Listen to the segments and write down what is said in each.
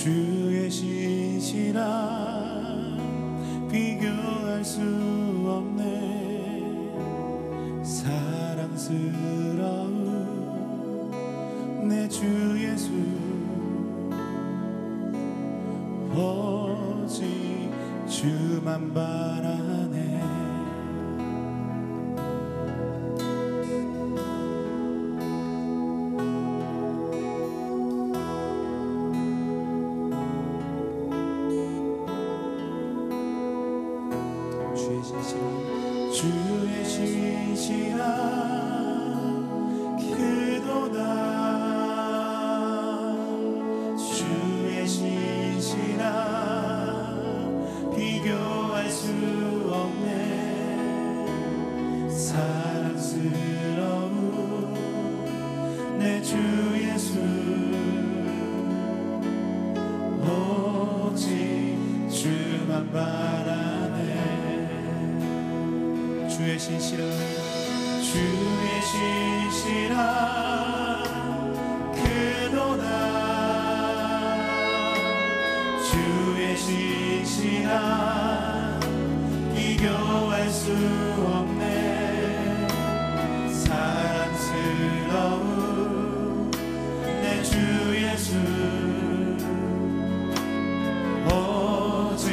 주의 신실함 비교할 수 없네. 사랑스러운 내 주 예수, 오직 주만 바라네. 주의 신실함 그도다. 주의 신실함 비교할 수 없네. 사랑스러운 내 주 예수, 오직 주만 바라네. 주의 신실함, 주의 신실함 그도다. 주의 신실함 비교할 수 없네. 사랑스러운 내 주 예수, 오직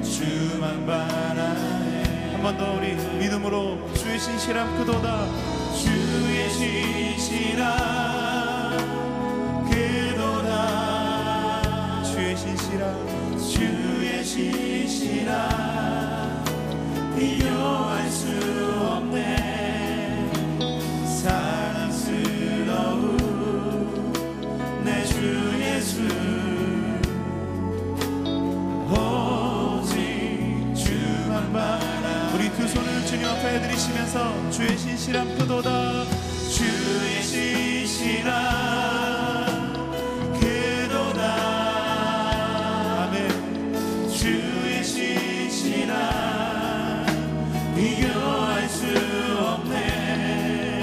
주만 바라네. 한 번 더 우리 믿음으로 주의 신실함 그도다. 주의 신실함 그도다. 주의 신실함, 주의 신실함 비교할 수 없네. 사랑스러운 내 주 예수, 오직 주만 바라. 우리 두 손을 주님 앞에 들이시면서 주의 신실함 그도다. 주의 신실함 그도다. 아멘. 주의 신실함 비교할 수 없네.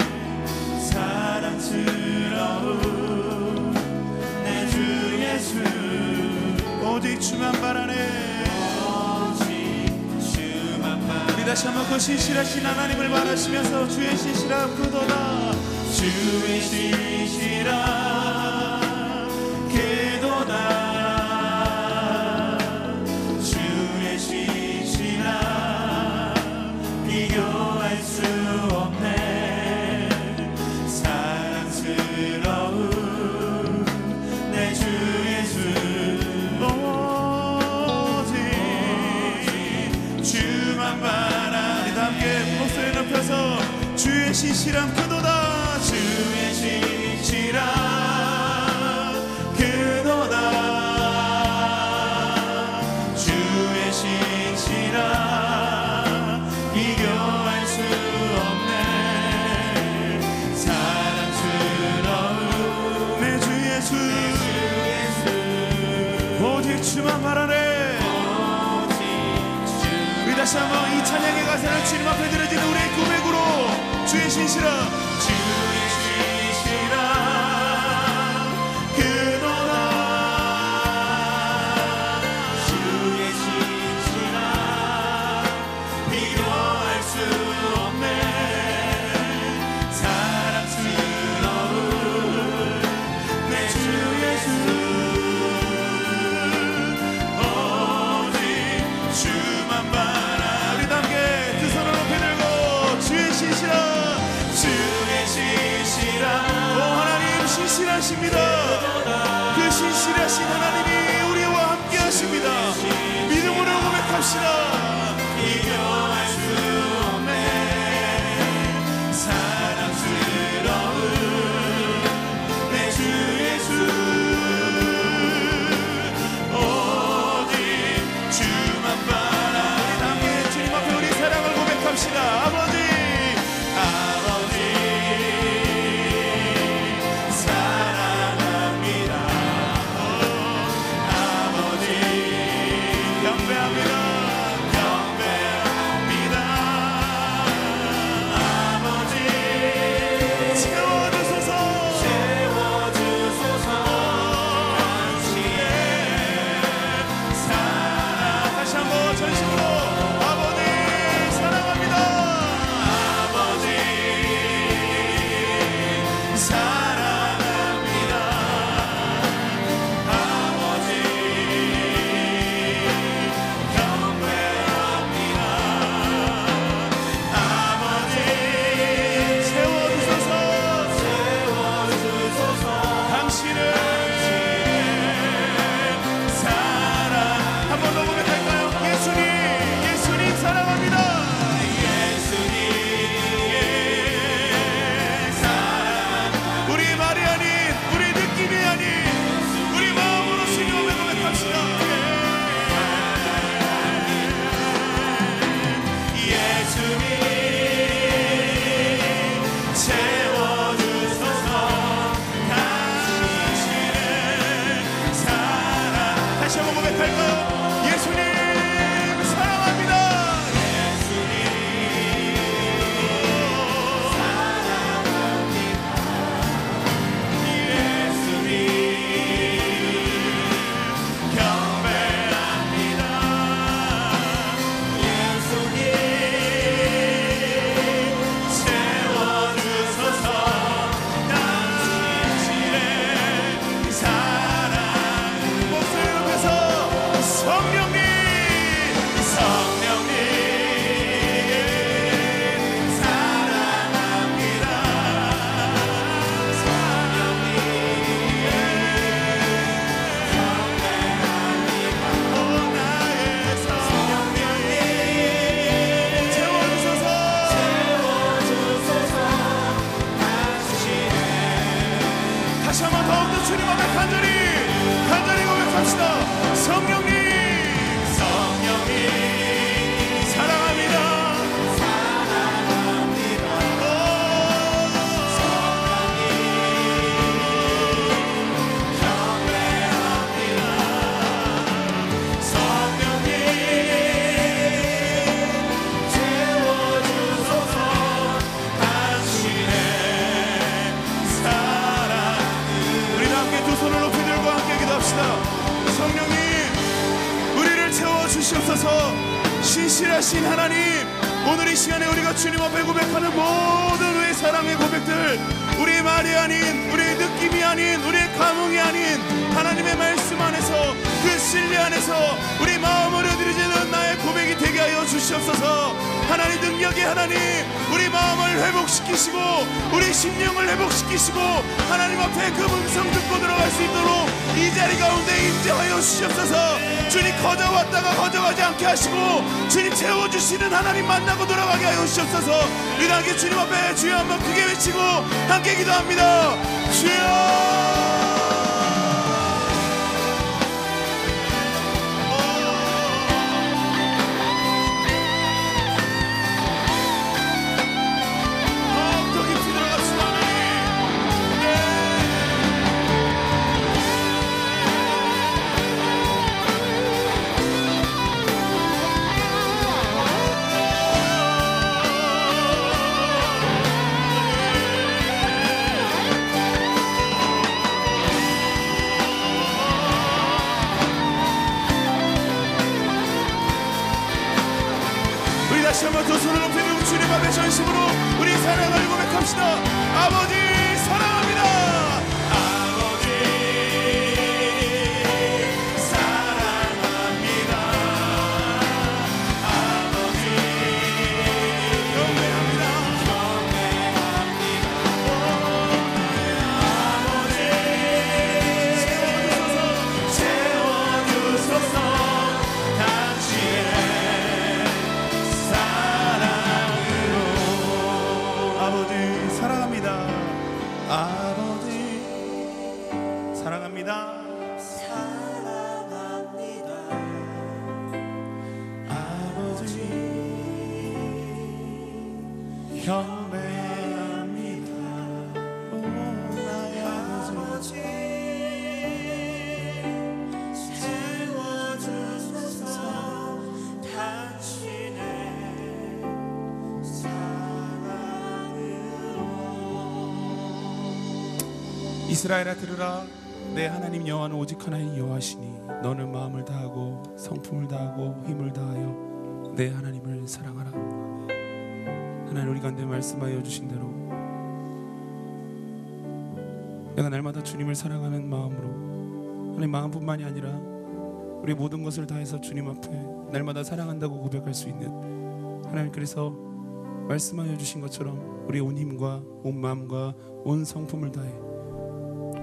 사랑스러운 내 주 예수, 오직 주만 바라네. 다시 한번 그 신실하신 하나님을 바라시면서 주의 신실함 그도다. 주의 신실함 그도다. 주의 신실함 비교할 수 없네. 사랑스러운 내 주 예수, 오직 주만 바라. 목소리 높여서 주의 신실함 그도다. 주의 신실함 그도다. 주의 신실함 비교할 수 없네. 사랑스러운 내 주 예수, 오직 주만 바라네. 다시 한번 이 찬양의 가사를 주님 앞에 드려지는 우리의 고백으로 주의 신실함, 주의 신실함 그도다. 주의 신실함 비교할 수 없네. 사랑스러운 내 주 예수, 오직 주만 바라. 주의 신실함, 오 하나님 신실하십니다. 그 신실하신 하나님이 우리와 함께 하십니다. 믿음으로 고백합시다. 비교할 수 없네. 사랑스러운 내 주 예수, 오직 주만 바라. 함께 주님 앞에 우리 사랑을 고백합시다. 아버지, 사랑합니다. 다시 한번 고백할까요? 예수님 사랑합니다. 다시 한번 더욱더 주님 앞에 간절히 고백합시다. 성령님 사랑합니다. 성령님 우리를 채워주시옵소서. 신실하신 하나님, 오늘 이 시간에 우리가 주님 앞에 고백하는 모든 우리의 사랑의 고백들, 우리의 말이 아닌, 우리의 느낌이 아닌, 우리의 감흥이 아닌 하나님의 말씀 안에서, 그 신뢰 안에서 우리 마음을 얻으리지는 나의 고백이 되게 하여 주시옵소서. 하나님 능력의 하나님, 우리 마음을 회복시키시고 우리 심령을 회복시키시고 하나님 앞에 그 음성 듣고 들어갈 수 있도록 이 자리 가운데 임재하여 주시옵소서. 주님 거저왔다가 거저가지 않게 하시고 주님 채워주시는 하나님 만나고 돌아가게 하여 주시옵소서. 우리 함께 주님 앞에 주여 한번 크게 외치고 함께 기도합니다. 주여. 다시 한번 두 손을 높이 들고 주님 앞에 전심으로 우리 사랑을 고백합시다. 아버지 사랑합니다. 아버지 사랑합니다. 아버지 경배합니다. 아버지 채워주소서. 당신의 아버지 사랑합니다. 아버지 사랑합니다. 사랑합니다. 아버지 경배합니다. 오 나의 아버지 채워주소서. 당신의 이스라엘아 들으라. 내 하나님 여호와는 오직 하나님 여호와시니 너는 마음을 다하고 성품을 다하고 힘을 다하여 내 하나님을 사랑하라. 하나님 우리 가운데 말씀하여 주신 대로 내가 날마다 주님을 사랑하는 마음으로, 하나님 마음뿐만이 아니라 우리 모든 것을 다해서 주님 앞에 날마다 사랑한다고 고백할 수 있는 하나님, 그래서 말씀하여 주신 것처럼 우리 온 힘과 온 마음과 온 성품을 다해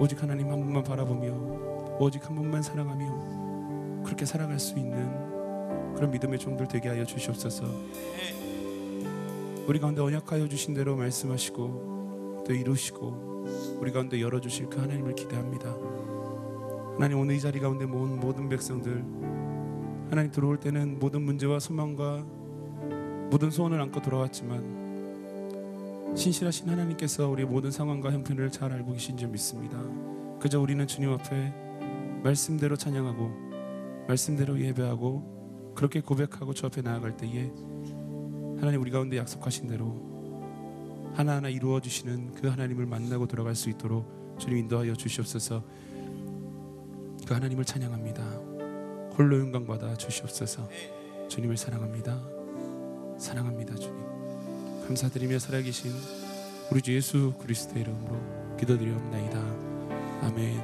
오직 하나님 한 분만 바라보며 오직 한 분만 사랑하며 그렇게 살아갈 수 있는 그런 믿음의 종들 되게 하여 주시옵소서. 우리 가운데 언약하여 주신 대로 말씀하시고 또 이루시고 우리 가운데 열어주실 그 하나님을 기대합니다. 하나님 오늘 이 자리 가운데 모은 모든 백성들, 하나님 들어올 때는 모든 문제와 소망과 모든 소원을 안고 돌아왔지만 신실하신 하나님께서 우리의 모든 상황과 형편을 잘 알고 계신 줄 믿습니다. 그저 우리는 주님 앞에 말씀대로 찬양하고 말씀대로 예배하고 그렇게 고백하고 주 앞에 나아갈 때에 하나님 우리 가운데 약속하신 대로 하나하나 이루어 주시는 그 하나님을 만나고 돌아갈 수 있도록 주님 인도하여 주시옵소서. 그 하나님을 찬양합니다. 홀로 영광 받아 주시옵소서. 주님을 사랑합니다. 사랑합니다. 주님 감사드리며 살아계신 우리 주 예수 그리스도의 이름으로 기도드리옵나이다. 아멘.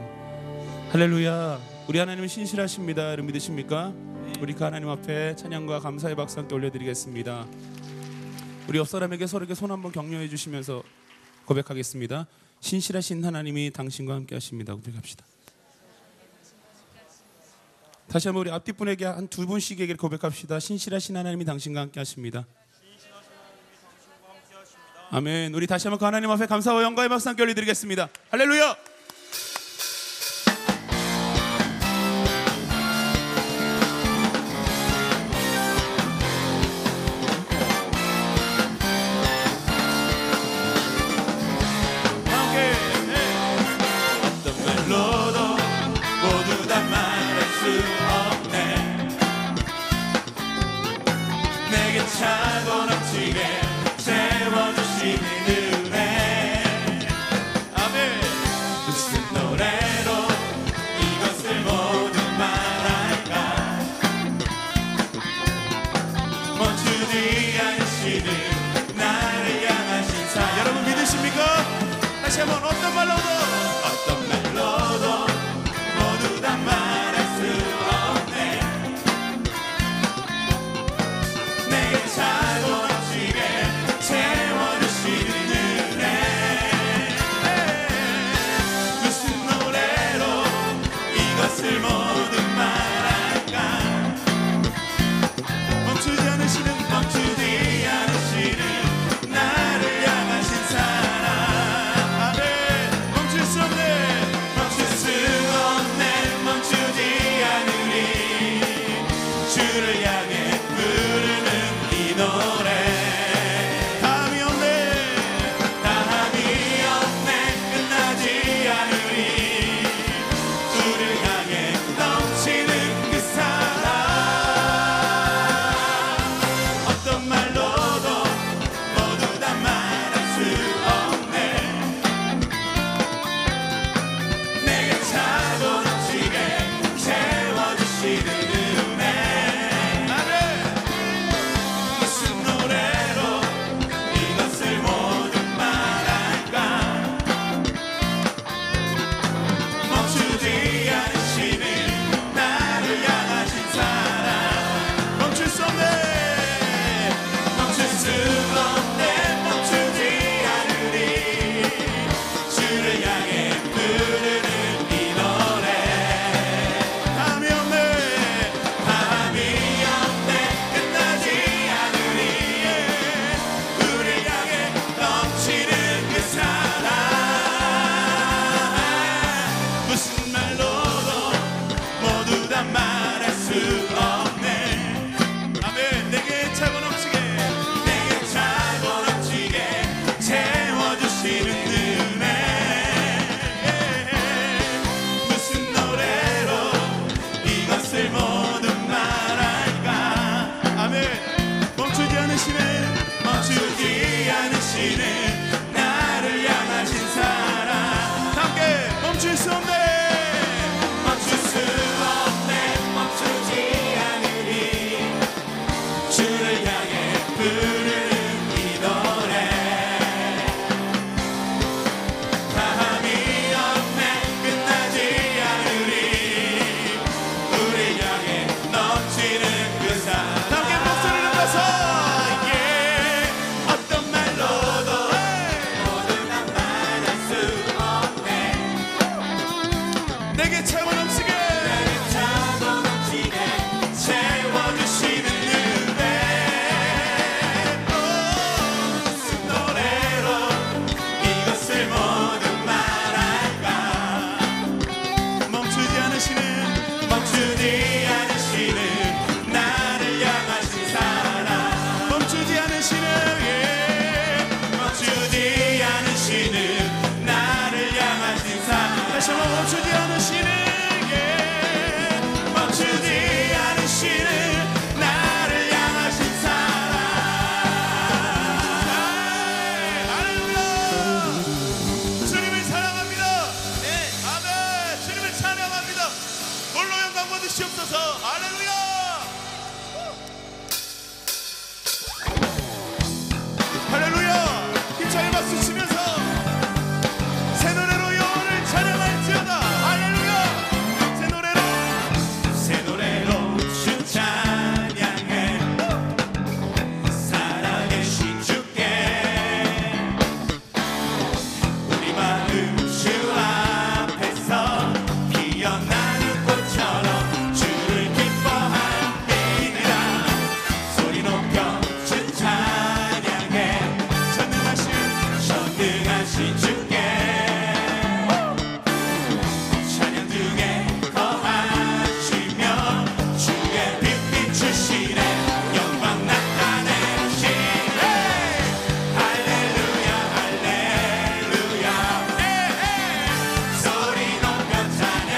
할렐루야. 우리 하나님은 신실하십니다. 여러분 믿으십니까? 우리 그 하나님 앞에 찬양과 감사의 박수 함께 올려드리겠습니다. 우리 옆 사람에게 서로에게 손 한번 격려해 주시면서 고백하겠습니다. 신실하신 하나님이 당신과 함께 하십니다. 고백합시다. 다시 한번 우리 앞뒷분에게 한 두 분씩에게 고백합시다. 신실하신 하나님이 당신과 함께 하십니다. 아멘. 우리 다시 한번 그 하나님 앞에 감사와 영광의 박수 함께 올려드리겠습니다. 할렐루야. 차고 넘치게 채워주시는 은혜. 아멘. 무슨 노래로 이것을 모두 말할까. 멈추지 않으시는 나를 향하신 사랑. 여러분 믿으십니까? 다시 한번 어떤 말로도 모두 다 말할 수 없네. 차고 넘치게 채워주시는 은혜. 무슨 노래로 이것을 모두 말할까. 멈추지 않으시는 나를 향하신 사랑. 아멘. 멈출 수 없네 멈추지 않으리. 주를 향해 부르는 이 노래. 다함이 없네 끝나지 않으리. 주를 향해 넘치는 그 사랑. 어떤 말로도 모두 다 말할 수 없네. 내게 차고 넘치게 채워주시는 멈추지 않으시는 나를 향하신 사랑. 함께 멈출 수 없네 멈추지 않으리. 주를 향해 부르는 이 노래. 다함이 없네 끝나지 않으리. 우리 향해 넘치는 그 사랑. 함께 목소리를 높여서 멈추지 않으시는 멈추지 주시옵소서. 할렐루야. 할렐루야. 힘차게 박수 치면서 새 노래로 영혼을 찬양할지어다. 할렐루야. 새 노래로 주 찬양해. 살아계신 주께 우리 마음 주 앞에서 피어나는 꽃처럼 주를 기뻐합니다. 소리 높여 주 찬양해. 전능하신 주께 찬양 중에 거하시며 주의 빛 비추시네. 영광 나타내시네. 할렐루야 할렐루야. 소리 높여 찬양.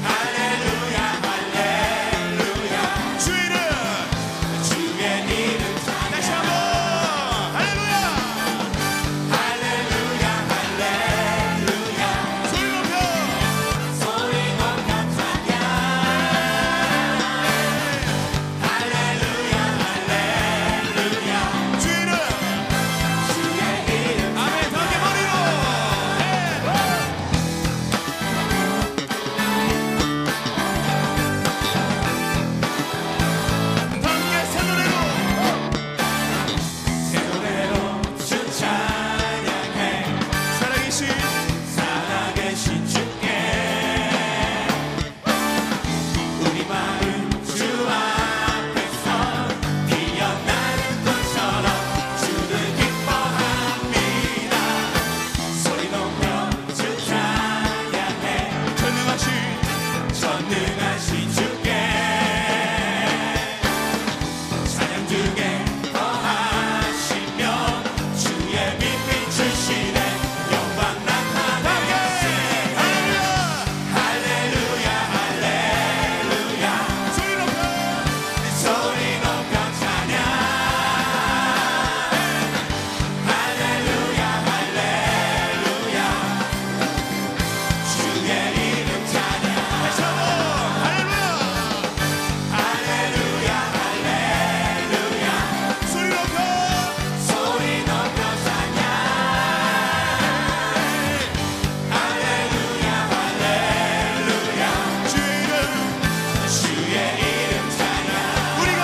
할렐루야 할렐루야. 주의 이름 다시 한번. 할렐루야 할렐루야 할렐루야. 소리 높여 찬양. 할렐루야 할렐루야. 주의 이름 아멘. 더 머리로 함께 새 노래로 주 찬양해. 살아계신 주께 우리 마음 주 앞에서 피어나는 꽃처럼 주를 기뻐합니다. 소리 높여 주 찬양해. 전능하신 주께 찬양 중에 거하시며 주의 빛 비추시네. 영광 나타내시네. 할렐루야 할렐루야. 소리 높여 찬양. 할렐루야 할렐루야. 주의 이름 찬양. 할렐루야 할렐루야. 소리 높여 찬양. 할렐루야 할렐루야. 주의 이름 찬양. 우리가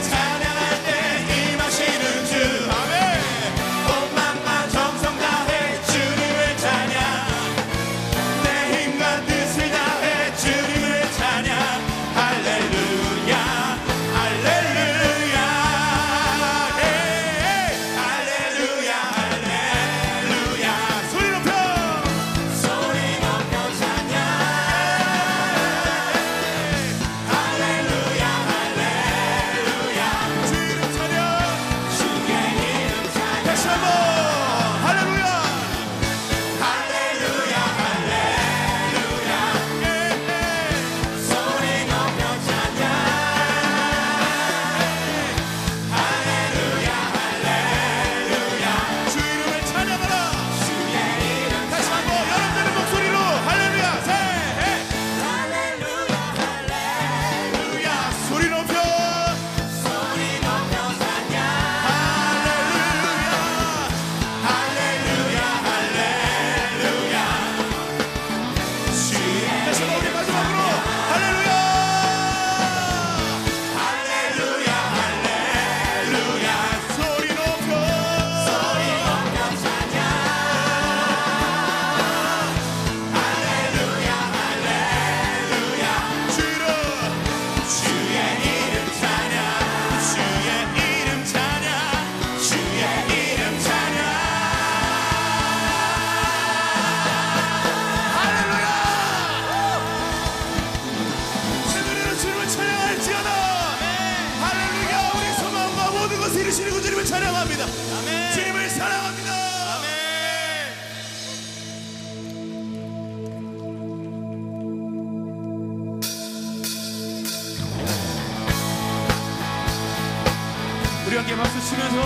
찬양할 때 임하시는 주. 온 맘과 정성 다해 주님을 찬양. 내 힘과 뜻을 다해 주님을 찬양. 할렐루야 할렐루야. 할렐루야 할렐루야. 소리 높여 찬양. 할렐루야 할렐루야. 주의 이름 찬양. 다시 한번. 할렐루야 할렐루야 할렐루야. 소리 높여 찬양. 할렐루야 할렐루야. 주 이름을 찬양하라. 다시 한번 여러분들의 목소리로 할렐루야 세. 할렐루야 할렐루야. 소리 높여 찬양. 할렐루야 할렐루야. 다시 한번 우리 마지막으로 할렐루야 할렐루야 할렐루야. 소리 높여 찬양. 할렐루야 할렐루야. 주의 이름 찬양. 주의 이름 찬양. 주의 이름 찬양. 할렐루야. 새 노래로 주님을 찬양할지어다. 할렐루야. 우리 소망과 모든 것을 이루시는 그 주님을 찬양합니다. 주님을 사랑합니다. 우리 함께 박수 치면서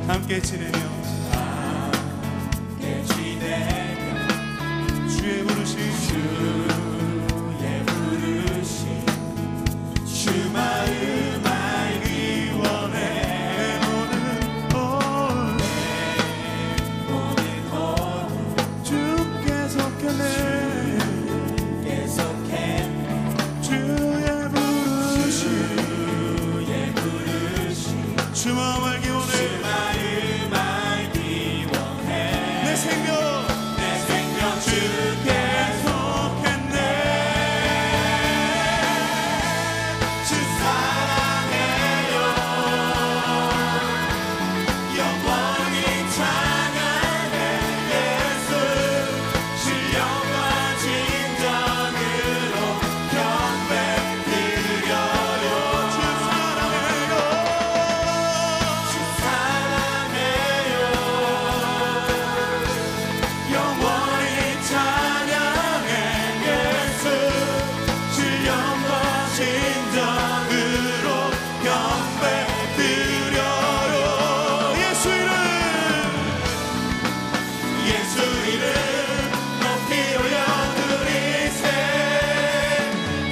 함께 지내며 주의 부르심 주 마음 알기 원해. 주께 속했네. 주의 부르심 주 마음 알기 원해. 내 생명 주께 속했네. 주 사랑해요. 영원히 찬양해 예수. 신령과 진정으로 경배 드려요. 주 사랑해요. 주 사랑해요. 영원히 찬양해 예수. 신령과 진정으로 경배 드려요. 예수 이름 높이 올려드리세.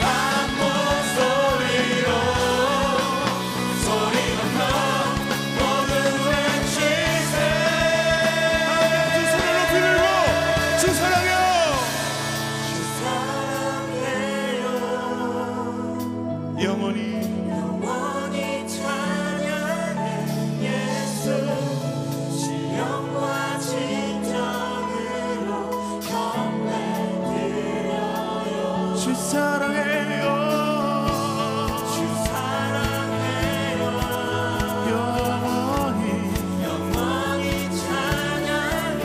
한 목소리로 소리 높여 모두 외치세. 두 손을 높이 들고 주 사랑해요. 영원히 찬양해 예수. 신령과 진정으로 경배 드려요. 주 사랑해요. 주 사랑해요. 영원히 영원히 찬양해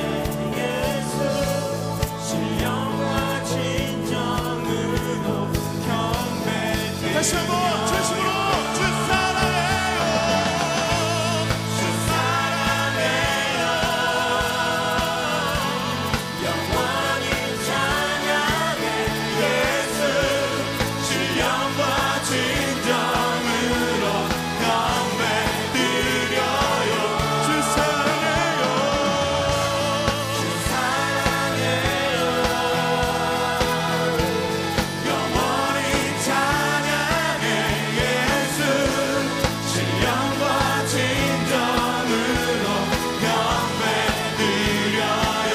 예수. 신령과 진정으로 경배 드려요. 다시 한번 전심으로 주 사랑해요. 주 사랑해요. 영원히 찬양해 예수. 신령과 진정으로 경배 드려요. 주 사랑해요. 주 사랑해요. 영원히 찬양해 예수. 신령과 진정으로 경배 드려요.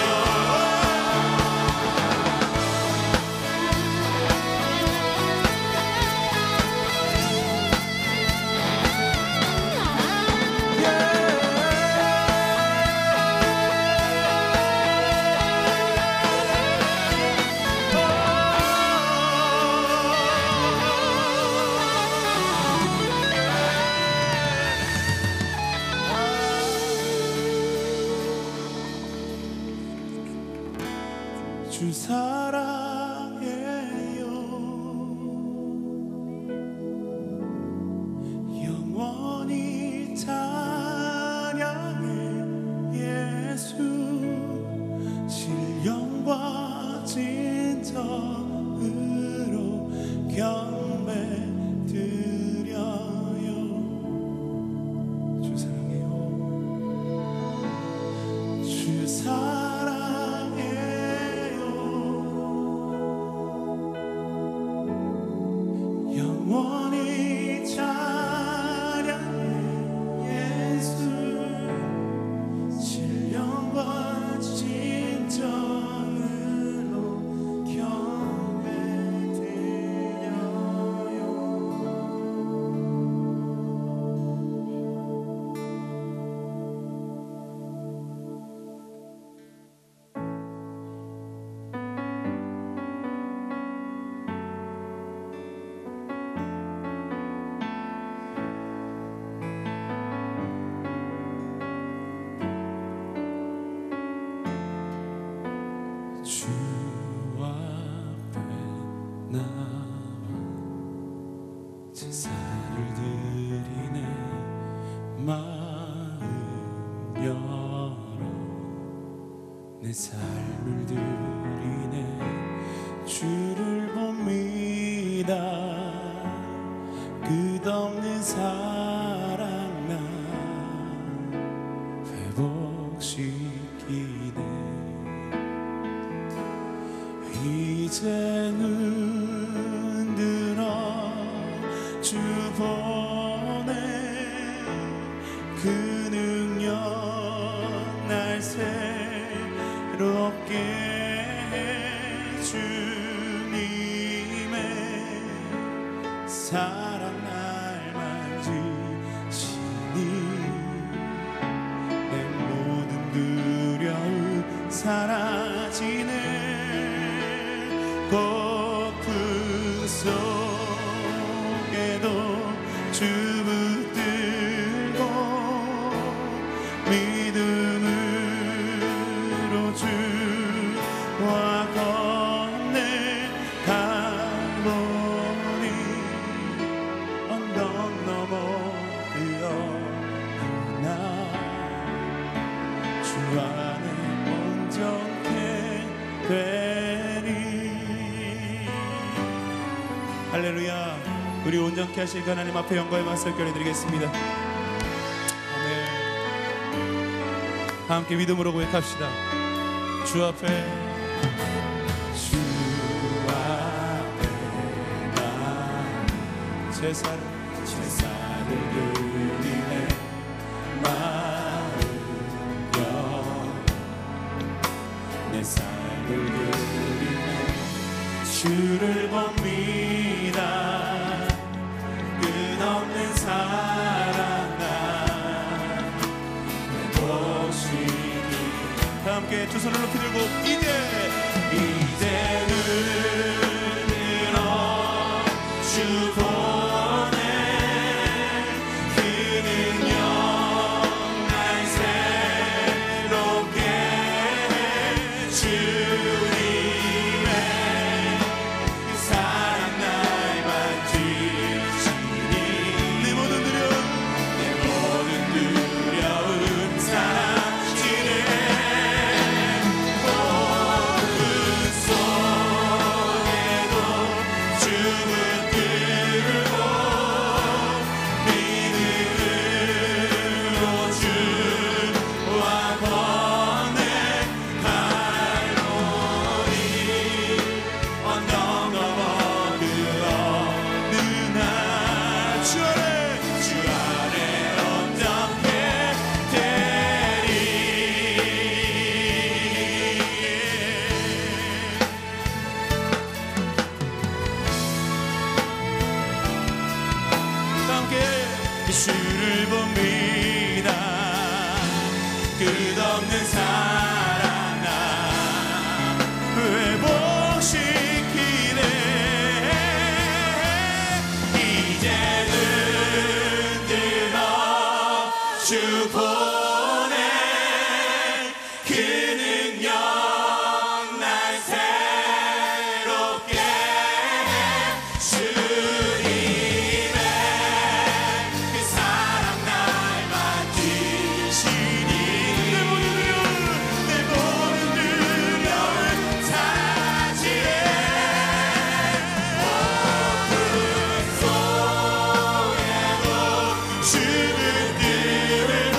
주 사랑해요. 영원히 찬양해 예수. 신령과 진정으로 경배 드려요. 주 사랑해요. 주 사랑해요. 영원히 찬양해 예수. 신령과 진정으로 경배 드려요. 주 앞에 나와 제사를 드리네. 마음 열어 내 삶을 드리네. 주를 봅니다. 끝없는 사랑 나 회복시키네. 이제는 들어 주 보내 그 능력 날 새롭게 해. 주님의 사랑 날 만지시니 내 모든 두려움 사라지네. 고픈 속에도 주 붙들고 믿음으로 주와 건네가보니 언덕 넘어 그어나 주 안에 온전케 되리. 할렐루야. 우리 온전케 하실 하나님 앞에 영광의 박수를 드리겠습니다. 아멘. 함께 믿음으로 고백합시다. 주 앞에 제사를 드리네. 마음껏 내 삶을 드리네. 주를 봅니다. 끝없는 사랑 나 회복시키. 함께 두 손을 높이 들고 이제는 들어 주 보내 그 능력 날 새롭게 해. 주님의 그 사랑 날 만지시니 내 모든 두려움 사라지네. 고픈 속에도 주 붙들고 믿음으로 주와 건네가노니 언덕 넘어 그 어느 날 주 안에 온전케 되리. 함께 주를 봅니다. 끝없는 사랑 나 회복시키네. 이제는 들어 주 보내 그 능력 날 새롭게 해. 주님의 그 사랑 날 만지시니 내 모든 두려움 사라지네. 고픈 속에도 주 붙들고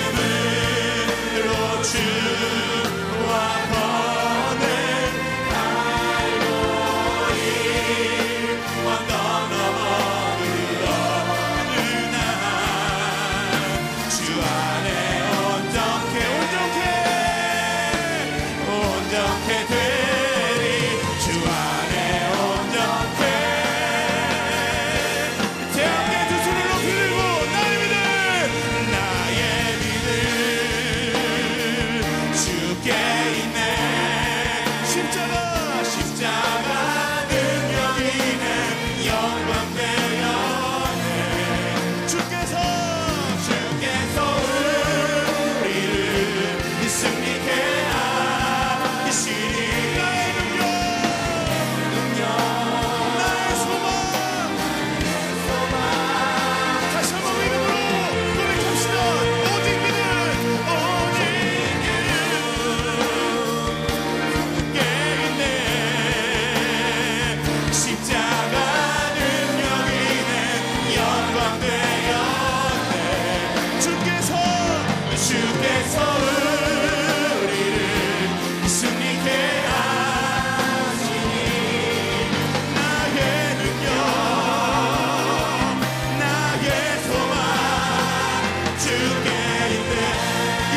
믿음으로 주와 건네가노니 언덕 넘어 그 어느 날 주 안에 온전케 되리. 주 안에 온전케. 함께 두 손을 높이 들고 나의 믿음 주께 있네. 십자가 능력 있네. 영광 되었네. 주께서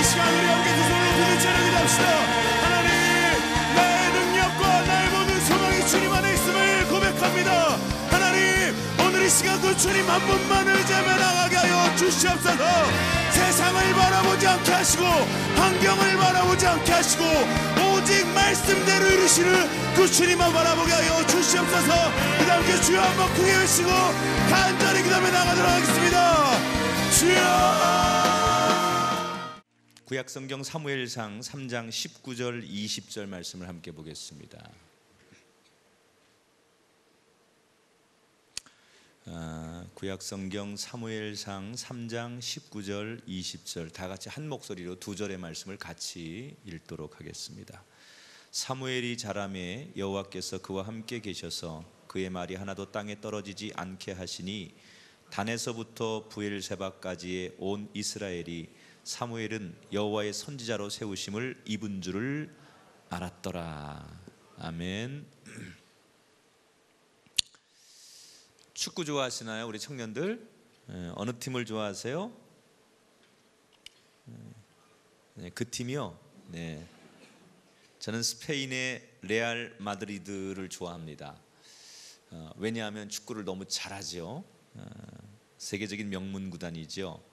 이 시간 우리 함께 두 손을 높이 들자는 기도합시다. 하나님, 나의 능력과 나의 모든 소망이 주님 안에 있음을 고백합니다. 하나님, 오늘 이 시간 그 주님 한 분만 의지하며 나가게 하여 주시옵소서. 세상을 바라보지 않게 하시고 환경을 바라보지 않게 하시고 오직 말씀대로 이루시는 그 주님만 바라보게 하여 주시옵소서. 그 다음 께 주여 한번 크게 외치고 간절히 기도하며 나가도록 하겠습니다. 주여. 구약성경 사무엘상 3장 19절 20절 말씀을 함께 보겠습니다. 구약성경 사무엘상 3장 19절 20절 다 같이 한 목소리로 두 절의 말씀을 같이 읽도록 하겠습니다. 사무엘이 자라매 여호와께서 그와 함께 계셔서 그의 말이 하나도 땅에 떨어지지 않게 하시니 단에서부터 부엘세바까지의 온 이스라엘이 사무엘은 여호와의 선지자로 세우심을 입은 줄을 알았더라. 아멘. 축구 좋아하시나요, 우리 청년들? 어느 팀을 좋아하세요? 네, 그 팀이요. 네, 저는 스페인의 레알 마드리드를 좋아합니다. 왜냐하면 축구를 너무 잘하죠. 세계적인 명문 구단이죠.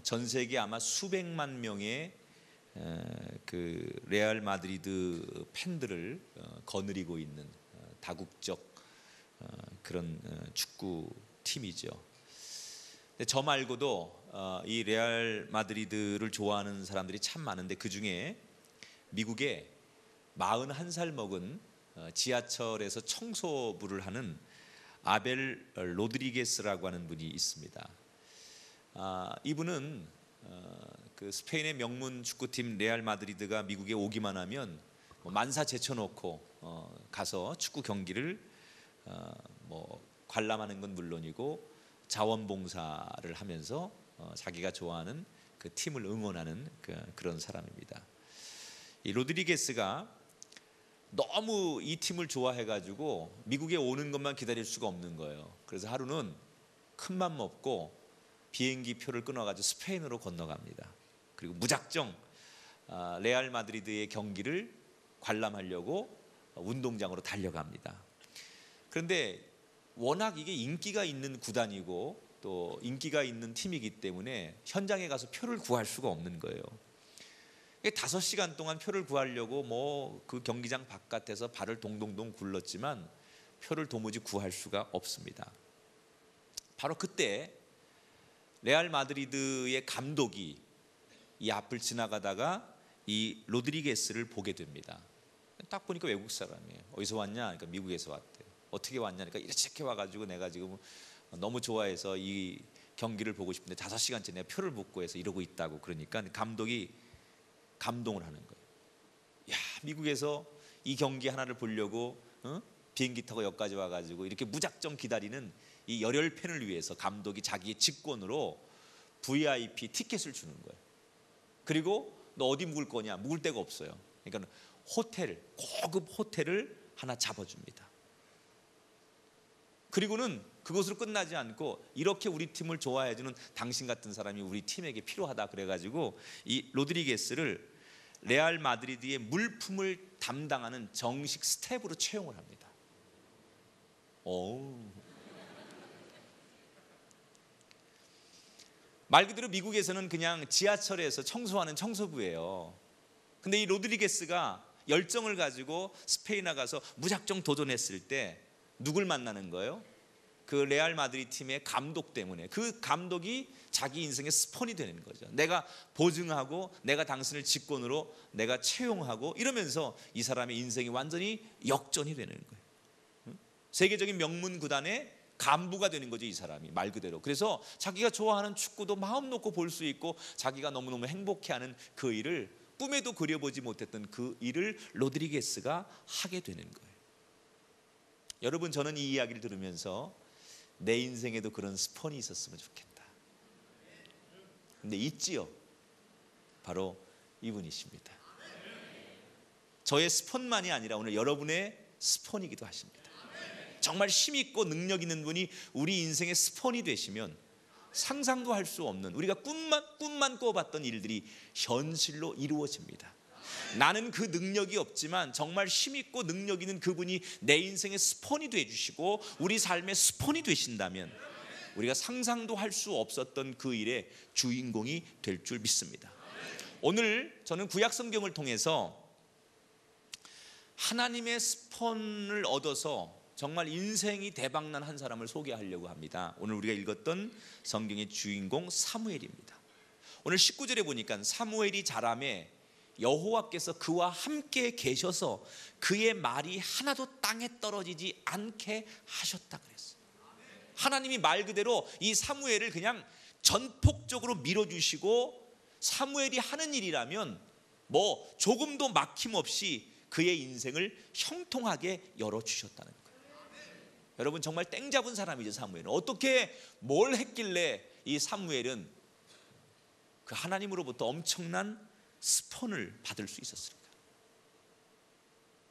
전 세계 아마 수백만 명의 그 레알 마드리드 팬들을 거느리고 있는 다국적 그런 축구 팀이죠. 근데 저 말고도 이 레알 마드리드를 좋아하는 사람들이 참 많은데 그 중에 미국에 41살 먹은 지하철에서 청소부를 하는 아벨 로드리게스라고 하는 분이 있습니다. 이분은 그 스페인의 명문 축구팀 레알 마드리드가 미국에 오기만 하면 만사 제쳐놓고 가서 축구 경기를 뭐 관람하는 건 물론이고 자원봉사를 하면서 자기가 좋아하는 그 팀을 응원하는 그런 사람입니다. 이 로드리게스가 너무 이 팀을 좋아해가지고 미국에 오는 것만 기다릴 수가 없는 거예요. 그래서 하루는 큰맘 먹고 비행기 표를 끊어가지고 스페인으로 건너갑니다. 그리고 무작정 레알 마드리드의 경기를 관람하려고 운동장으로 달려갑니다. 그런데 워낙 이게 인기가 있는 구단이고 또 인기가 있는 팀이기 때문에 현장에 가서 표를 구할 수가 없는 거예요. 5시간 동안 표를 구하려고 뭐 그 경기장 바깥에서 발을 동동동 굴렀지만 표를 도무지 구할 수가 없습니다. 바로 그때 레알 마드리드의 감독이 이 앞을 지나가다가 이 로드리게스를 보게 됩니다. 딱 보니까 외국 사람이에요. 어디서 왔냐? 그러니까 미국에서 왔대요. 어떻게 왔냐? 그러니까 이렇게 와가지고 내가 지금 너무 좋아해서 이 경기를 보고 싶은데 5시간째 내가 표를 못 구해서 이러고 있다고. 그러니까 감독이 감동을 하는 거예요. 야, 미국에서 이 경기 하나를 보려고 비행기 타고 여기까지 와가지고 이렇게 무작정 기다리는 이 열혈 팬을 위해서 감독이 자기의 직권으로 VIP 티켓을 주는 거예요. 그리고 너 어디 묵을 거냐? 묵을 데가 없어요. 그러니까 호텔, 고급 호텔을 하나 잡아줍니다. 그리고는 그것으로 끝나지 않고 이렇게 우리 팀을 좋아해주는 당신 같은 사람이 우리 팀에게 필요하다 그래가지고 이 로드리게스를 레알 마드리드의 물품을 담당하는 정식 스텝으로 채용을 합니다. 말 그대로 미국에서는 그냥 지하철에서 청소하는 청소부예요. 근데 이 로드리게스가 열정을 가지고 스페인에 가서 무작정 도전했을 때 누굴 만나는 거예요? 그 레알 마드리드 팀의 감독 때문에. 그 감독이 자기 인생의 스폰이 되는 거죠. 내가 보증하고 내가 당신을 직권으로 내가 채용하고 이러면서 이 사람의 인생이 완전히 역전이 되는 거예요. 세계적인 명문 구단의 간부가 되는 거죠, 이 사람이 말 그대로. 그래서 자기가 좋아하는 축구도 마음 놓고 볼 수 있고 자기가 너무너무 행복해하는 그 일을 꿈에도 그려보지 못했던 그 일을 로드리게스가 하게 되는 거예요. 여러분, 저는 이 이야기를 들으면서 내 인생에도 그런 스폰이 있었으면 좋겠다. 근데 있지요. 바로 이분이십니다. 저의 스폰만이 아니라 오늘 여러분의 스폰이기도 하십니다. 정말 힘있고 능력 있는 분이 우리 인생의 스폰이 되시면 상상도 할 수 없는, 우리가 꿈만 꿔봤던 일들이 현실로 이루어집니다. 나는 그 능력이 없지만 정말 힘있고 능력 있는 그분이 내 인생의 스폰이 되어주시고 우리 삶의 스폰이 되신다면 우리가 상상도 할 수 없었던 그 일의 주인공이 될 줄 믿습니다. 오늘 저는 구약 성경을 통해서 하나님의 스폰을 얻어서 정말 인생이 대박난 한 사람을 소개하려고 합니다. 오늘 우리가 읽었던 성경의 주인공 사무엘입니다. 오늘 19절에 보니까 사무엘이 자라매 여호와께서 그와 함께 계셔서 그의 말이 하나도 땅에 떨어지지 않게 하셨다 그랬어요. 하나님이 말 그대로 이 사무엘을 그냥 전폭적으로 밀어주시고 사무엘이 하는 일이라면 뭐 조금도 막힘없이 그의 인생을 형통하게 열어주셨다는 거예요. 여러분 정말 땡 잡은 사람이죠. 사무엘은 어떻게 뭘 했길래 이 사무엘은 그 하나님으로부터 엄청난 스폰을 받을 수 있었을까?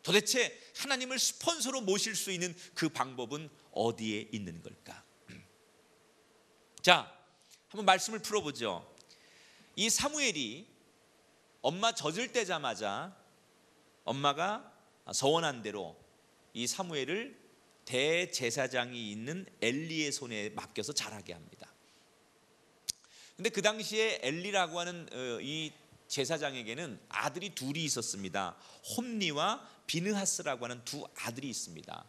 도대체 하나님을 스폰서로 모실 수 있는 그 방법은 어디에 있는 걸까? 자, 한번 말씀을 풀어보죠. 이 사무엘이 엄마 젖을 떼자마자 엄마가 서원한 대로 이 사무엘을 대제사장이 있는 엘리의 손에 맡겨서 자라게 합니다. 근데 그 당시에 엘리라고 하는 이 제사장에게는 아들이 둘이 있었습니다. 홈니와 비느하스라고 하는 두 아들이 있습니다.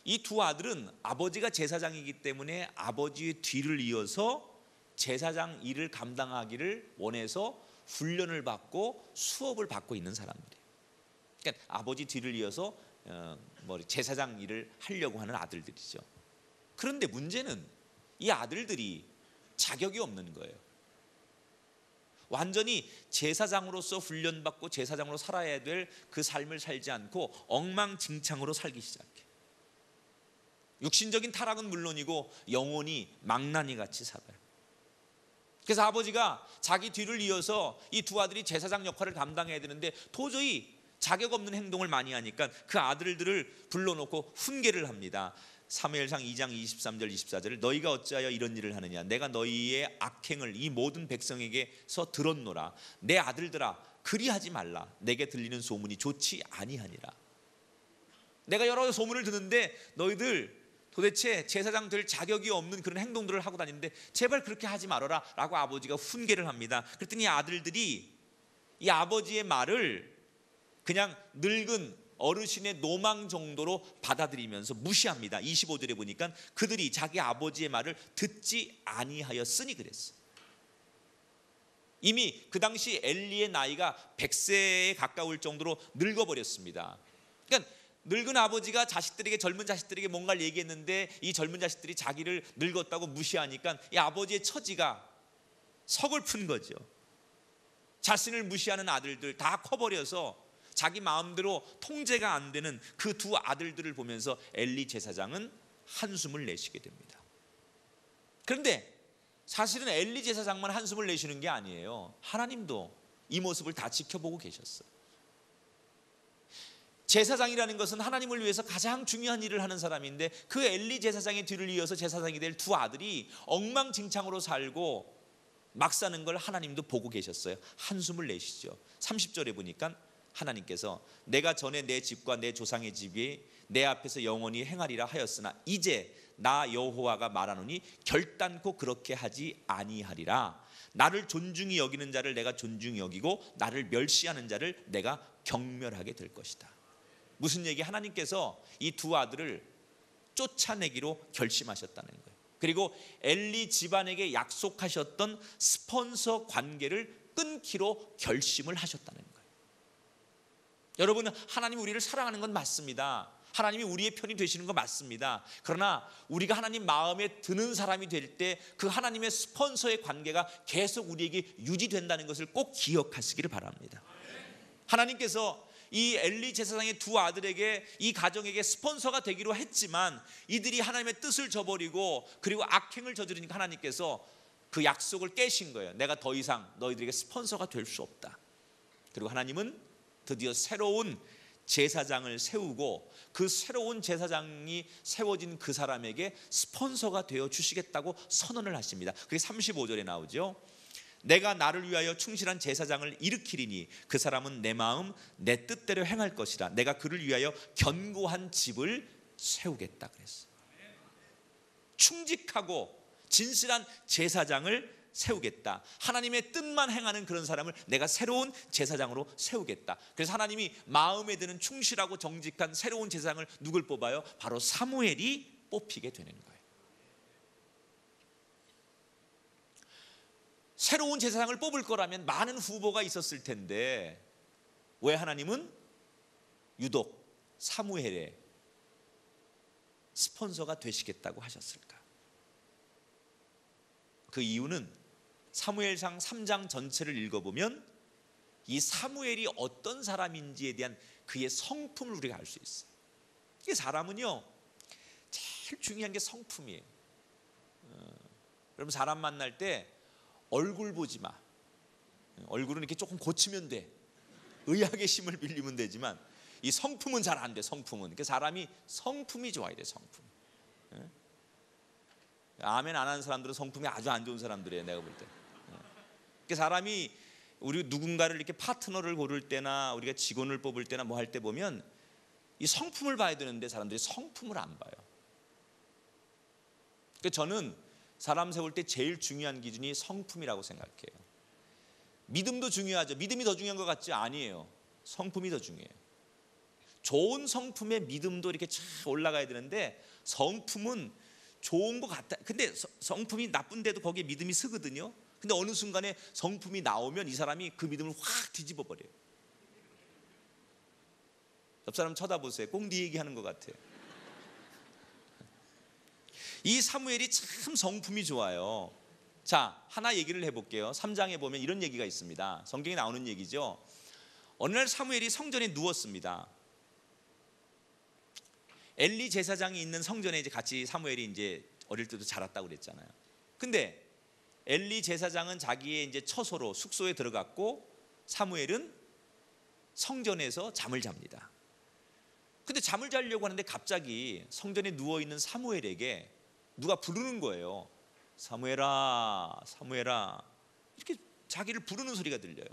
이 두 아들은 아버지가 제사장이기 때문에 아버지의 뒤를 이어서 제사장 일을 감당하기를 원해서 훈련을 받고 수업을 받고 있는 사람들이에요. 그러니까 아버지 뒤를 이어서 제사장 일을 하려고 하는 아들들이죠. 그런데 문제는 이 아들들이 자격이 없는 거예요. 완전히 제사장으로서 훈련받고 제사장으로 살아야 될 그 삶을 살지 않고 엉망진창으로 살기 시작해. 육신적인 타락은 물론이고 영혼이 망나니 같이 살아요. 그래서 아버지가 자기 뒤를 이어서 이 두 아들이 제사장 역할을 감당해야 되는데 도저히 자격 없는 행동을 많이 하니까 그 아들들을 불러놓고 훈계를 합니다. 사무엘상 2장 23절 24절을 너희가 어찌하여 이런 일을 하느냐, 내가 너희의 악행을 이 모든 백성에게서 들었노라. 내 아들들아 그리하지 말라. 내게 들리는 소문이 좋지 아니하니라. 내가 여러 소문을 듣는데 너희들 도대체 제사장 될 자격이 없는 그런 행동들을 하고 다니는데 제발 그렇게 하지 말아라 라고 아버지가 훈계를 합니다. 그랬더니 아들들이 이 아버지의 말을 그냥 늙은 어르신의 노망 정도로 받아들이면서 무시합니다. 25절에 보니까 그들이 자기 아버지의 말을 듣지 아니하였으니 그랬어요. 이미 그 당시 엘리의 나이가 100세에 가까울 정도로 늙어버렸습니다. 그러니까 늙은 아버지가 자식들에게, 젊은 자식들에게 뭔가를 얘기했는데 이 젊은 자식들이 자기를 늙었다고 무시하니까 이 아버지의 처지가 서글픈 거죠. 자신을 무시하는 아들들 다 커버려서 자기 마음대로 통제가 안 되는 그 두 아들들을 보면서 엘리 제사장은 한숨을 내쉬게 됩니다. 그런데 사실은 엘리 제사장만 한숨을 내쉬는 게 아니에요. 하나님도 이 모습을 다 지켜보고 계셨어요. 제사장이라는 것은 하나님을 위해서 가장 중요한 일을 하는 사람인데 그 엘리 제사장의 뒤를 이어서 제사장이 될 두 아들이 엉망진창으로 살고 막 사는 걸 하나님도 보고 계셨어요. 한숨을 내쉬죠. 30절에 보니까 하나님께서 내가 전에 내 집과 내 조상의 집이 내 앞에서 영원히 행하리라 하였으나 이제 나 여호와가 말하노니 결단코 그렇게 하지 아니하리라. 나를 존중히 여기는 자를 내가 존중히 여기고 나를 멸시하는 자를 내가 경멸하게 될 것이다. 무슨 얘기? 하나님께서 이 두 아들을 쫓아내기로 결심하셨다는 거예요. 그리고 엘리 집안에게 약속하셨던 스폰서 관계를 끊기로 결심을 하셨다는 거예요. 여러분, 하나님이 우리를 사랑하는 건 맞습니다. 하나님이 우리의 편이 되시는 건 맞습니다. 그러나 우리가 하나님 마음에 드는 사람이 될 때 그 하나님의 스폰서의 관계가 계속 우리에게 유지된다는 것을 꼭 기억하시기를 바랍니다. 하나님께서 이 엘리 제사장의 두 아들에게, 이 가정에게 스폰서가 되기로 했지만 이들이 하나님의 뜻을 저버리고 그리고 악행을 저지르니까 하나님께서 그 약속을 깨신 거예요. 내가 더 이상 너희들에게 스폰서가 될 수 없다. 그리고 하나님은 드디어 새로운 제사장을 세우고 그 새로운 제사장이 세워진 그 사람에게 스폰서가 되어 주시겠다고 선언을 하십니다. 그게 35절에 나오죠. 내가 나를 위하여 충실한 제사장을 일으키리니 그 사람은 내 마음 내 뜻대로 행할 것이라. 내가 그를 위하여 견고한 집을 세우겠다 그랬어. 충직하고 진실한 제사장을 세우겠다. 하나님의 뜻만 행하는 그런 사람을 내가 새로운 제사장으로 세우겠다. 그래서 하나님이 마음에 드는 충실하고 정직한 새로운 제사장을 누굴 뽑아요? 바로 사무엘이 뽑히게 되는 거예요. 새로운 제사장을 뽑을 거라면 많은 후보가 있었을 텐데 왜 하나님은 유독 사무엘의 스폰서가 되시겠다고 하셨을까? 그 이유는 사무엘상 3장 전체를 읽어보면 이 사무엘이 어떤 사람인지에 대한 그의 성품을 우리가 알 수 있어요. 이게 사람은요 제일 중요한 게 성품이에요. 여러분 사람 만날 때 얼굴 보지 마. 얼굴은 이렇게 조금 고치면 돼. 의학의 힘을 빌리면 되지만 이 성품은 잘 안 돼. 성품은. 그러니까 사람이 성품이 좋아야 돼. 성품. 아멘 안 하는 사람들은 성품이 아주 안 좋은 사람들이에요. 내가 볼 때. 그러니까 사람이 우리 누군가를 이렇게 파트너를 고를 때나 우리가 직원을 뽑을 때나 뭐 할 때 보면 이 성품을 봐야 되는데 사람들이 성품을 안 봐요. 그러니까 저는 사람 세울 때 제일 중요한 기준이 성품이라고 생각해요. 믿음도 중요하죠. 믿음이 더 중요한 것 같지? 아니에요. 성품이 더 중요해요. 좋은 성품의 믿음도 이렇게 쫙 올라가야 되는데 성품은 좋은 것 같아. 근데 성품이 나쁜데도 거기에 믿음이 서거든요. 근데 어느 순간에 성품이 나오면 이 사람이 그 믿음을 확 뒤집어 버려요. 옆 사람 쳐다보세요. 꼭 네 얘기하는 것 같아요. 이 사무엘이 참 성품이 좋아요. 자, 하나 얘기를 해볼게요. 3장에 보면 이런 얘기가 있습니다. 성경에 나오는 얘기죠. 어느 날 사무엘이 성전에 누웠습니다. 엘리 제사장이 있는 성전에 이제 같이 사무엘이 이제 어릴 때도 자랐다고 그랬잖아요. 근데 엘리 제사장은 자기의 이제 처소로 숙소에 들어갔고 사무엘은 성전에서 잠을 잡니다. 근데 잠을 자려고 하는데 갑자기 성전에 누워 있는 사무엘에게 누가 부르는 거예요. 사무엘아, 사무엘아. 이렇게 자기를 부르는 소리가 들려요.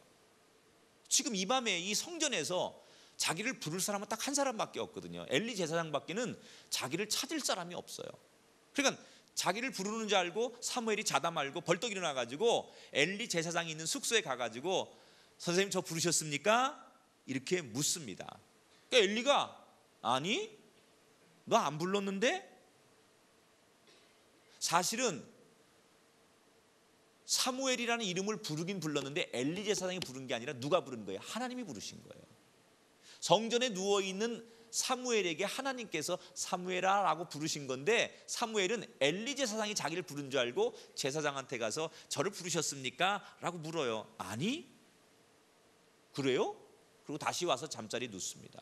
지금 이 밤에 이 성전에서 자기를 부를 사람은 딱 한 사람밖에 없거든요. 엘리 제사장밖에는 자기를 찾을 사람이 없어요. 그러니까 자기를 부르는 줄 알고 사무엘이 자다 말고 벌떡 일어나가지고 엘리 제사장이 있는 숙소에 가가지고 선생님 저 부르셨습니까? 이렇게 묻습니다. 그러니까 엘리가 아니 너 안 불렀는데? 사실은 사무엘이라는 이름을 부르긴 불렀는데 엘리 제사장이 부른 게 아니라 누가 부른 거예요? 하나님이 부르신 거예요. 성전에 누워있는 사무엘에게 하나님께서 사무엘아 라고 부르신 건데 사무엘은 엘리 제사장이 자기를 부른 줄 알고 제사장한테 가서 저를 부르셨습니까? 라고 물어요. 아니 그래요? 그리고 다시 와서 잠자리에 눕습니다.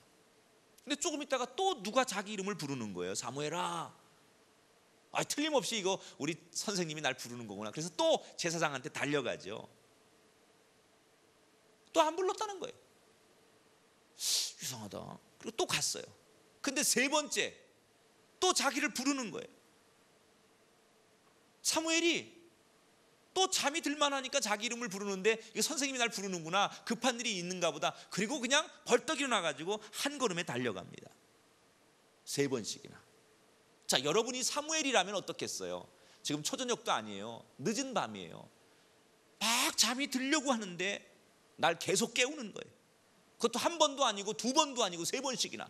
근데 조금 있다가 또 누가 자기 이름을 부르는 거예요. 사무엘아. 틀림없이 이거 우리 선생님이 날 부르는 거구나. 그래서 또 제사장한테 달려가죠. 또 안 불렀다는 거예요. 이상하다. 그리고 또 갔어요. 근데 세 번째 또 자기를 부르는 거예요. 사무엘이 또 잠이 들만하니까 자기 이름을 부르는데 이거 선생님이 날 부르는구나. 급한 일이 있는가 보다. 그리고 그냥 벌떡 일어나가지고 한 걸음에 달려갑니다. 세 번씩이나. 자, 여러분이 사무엘이라면 어떻겠어요? 지금 초저녁도 아니에요. 늦은 밤이에요. 막 잠이 들려고 하는데 날 계속 깨우는 거예요. 그것도 한 번도 아니고 두 번도 아니고 세 번씩이나.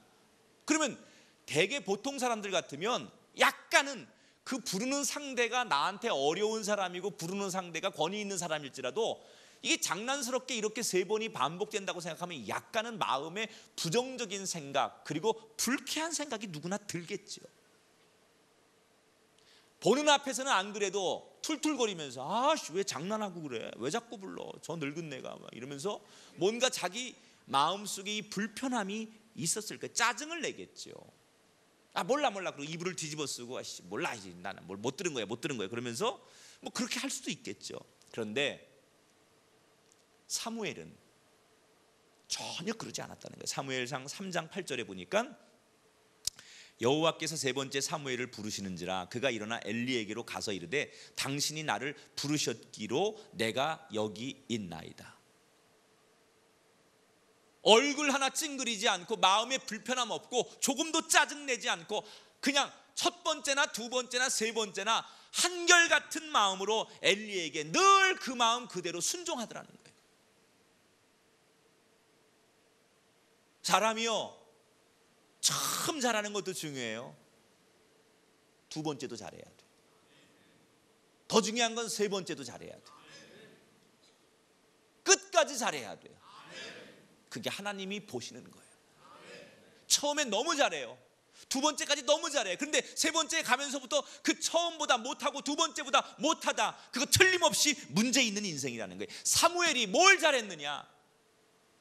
그러면 대개 보통 사람들 같으면 약간은 그 부르는 상대가 나한테 어려운 사람이고 부르는 상대가 권위 있는 사람일지라도 이게 장난스럽게 이렇게 세 번이 반복된다고 생각하면 약간은 마음에 부정적인 생각 그리고 불쾌한 생각이 누구나 들겠죠. 보는 앞에서는 안 그래도 툴툴거리면서 아씨 왜 장난하고 그래? 왜 자꾸 불러? 저 늙은 내가 막 이러면서 뭔가 자기 마음속에 이 불편함이 있었을 거예요. 짜증을 내겠죠. 몰라 그리고 이불을 뒤집어 쓰고 아씨 몰라 나는 뭘 못 들은 거야 그러면서 뭐 그렇게 할 수도 있겠죠. 그런데 사무엘은 전혀 그러지 않았다는 거예요. 사무엘상 3장 8절에 보니까 여호와께서 세 번째 사무엘을 부르시는지라 그가 일어나 엘리에게로 가서 이르되 당신이 나를 부르셨기로 내가 여기 있나이다. 얼굴 하나 찡그리지 않고 마음에 불편함 없고 조금도 짜증내지 않고 그냥 첫 번째나 두 번째나 세 번째나 한결같은 마음으로 엘리에게 늘 그 마음 그대로 순종하더라는 거예요. 사람이요, 참 잘하는 것도 중요해요. 두 번째도 잘해야 돼. 더 중요한 건 세 번째도 잘해야 돼. 끝까지 잘해야 돼요. 그게 하나님이 보시는 거예요. 처음엔 너무 잘해요. 두 번째까지 너무 잘해요. 그런데 세 번째에 가면서부터 그 처음보다 못하고 두 번째보다 못하다, 그거 틀림없이 문제 있는 인생이라는 거예요. 사무엘이 뭘 잘했느냐?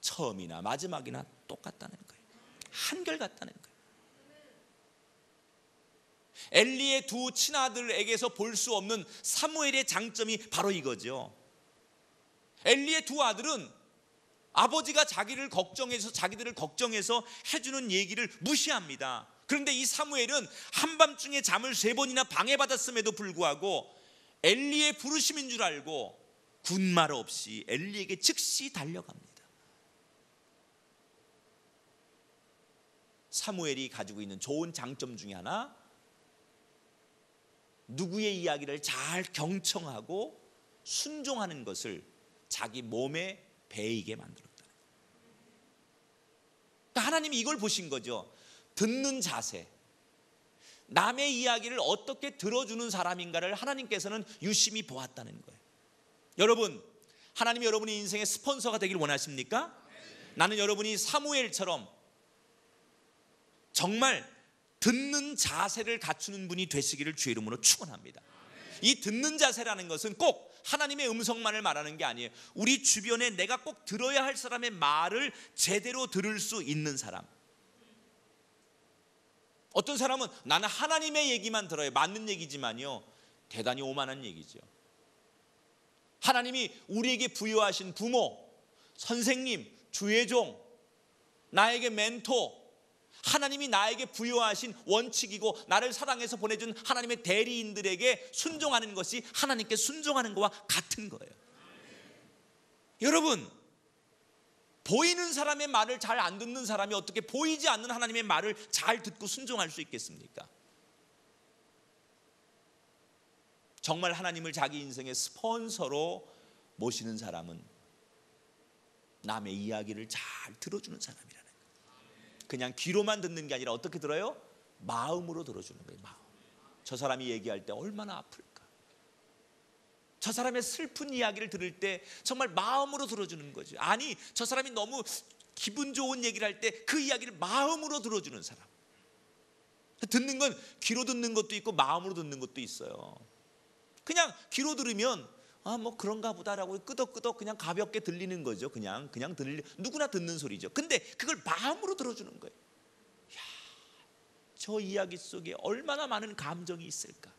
처음이나 마지막이나 똑같다는 거예요. 한결같다는 거예요. 엘리의 두 친아들에게서 볼 수 없는 사무엘의 장점이 바로 이거죠. 엘리의 두 아들은 아버지가 자기들을 걱정해서 해주는 얘기를 무시합니다. 그런데 이 사무엘은 한밤중에 잠을 3번이나 방해받았음에도 불구하고 엘리의 부르심인 줄 알고 군말 없이 엘리에게 즉시 달려갑니다. 사무엘이 가지고 있는 좋은 장점 중에 하나, 누구의 이야기를 잘 경청하고 순종하는 것을 자기 몸에 배이게 만들었다. 하나님이 이걸 보신 거죠. 듣는 자세, 남의 이야기를 어떻게 들어주는 사람인가를 하나님께서는 유심히 보았다는 거예요. 여러분, 하나님이 여러분의 인생의 스폰서가 되길 원하십니까? 나는 여러분이 사무엘처럼 정말 듣는 자세를 갖추는 분이 되시기를 주의 이름으로 축원합니다. 이 듣는 자세라는 것은 꼭 하나님의 음성만을 말하는 게 아니에요. 우리 주변에 내가 꼭 들어야 할 사람의 말을 제대로 들을 수 있는 사람. 어떤 사람은 나는 하나님의 얘기만 들어요. 맞는 얘기지만요, 대단히 오만한 얘기죠. 하나님이 우리에게 부여하신 부모, 선생님, 주의 종, 나에게 멘토, 하나님이 나에게 부여하신 원칙이고 나를 사랑해서 보내준 하나님의 대리인들에게 순종하는 것이 하나님께 순종하는 것과 같은 거예요. 여러분, 보이는 사람의 말을 잘 안 듣는 사람이 어떻게 보이지 않는 하나님의 말을 잘 듣고 순종할 수 있겠습니까? 정말 하나님을 자기 인생의 스폰서로 모시는 사람은 남의 이야기를 잘 들어주는 사람이라는 거예요. 그냥 귀로만 듣는 게 아니라 어떻게 들어요? 마음으로 들어주는 거예요. 마음. 저 사람이 얘기할 때 얼마나 아플까? 저 사람의 슬픈 이야기를 들을 때 정말 마음으로 들어주는 거죠. 아니, 저 사람이 너무 기분 좋은 얘기를 할 때 그 이야기를 마음으로 들어주는 사람. 듣는 건 귀로 듣는 것도 있고 마음으로 듣는 것도 있어요. 그냥 귀로 들으면 뭐 그런가 보다라고 끄덕끄덕 그냥 가볍게 들리는 거죠. 그냥 누구나 듣는 소리죠. 근데 그걸 마음으로 들어주는 거예요. 야, 저 이야기 속에 얼마나 많은 감정이 있을까?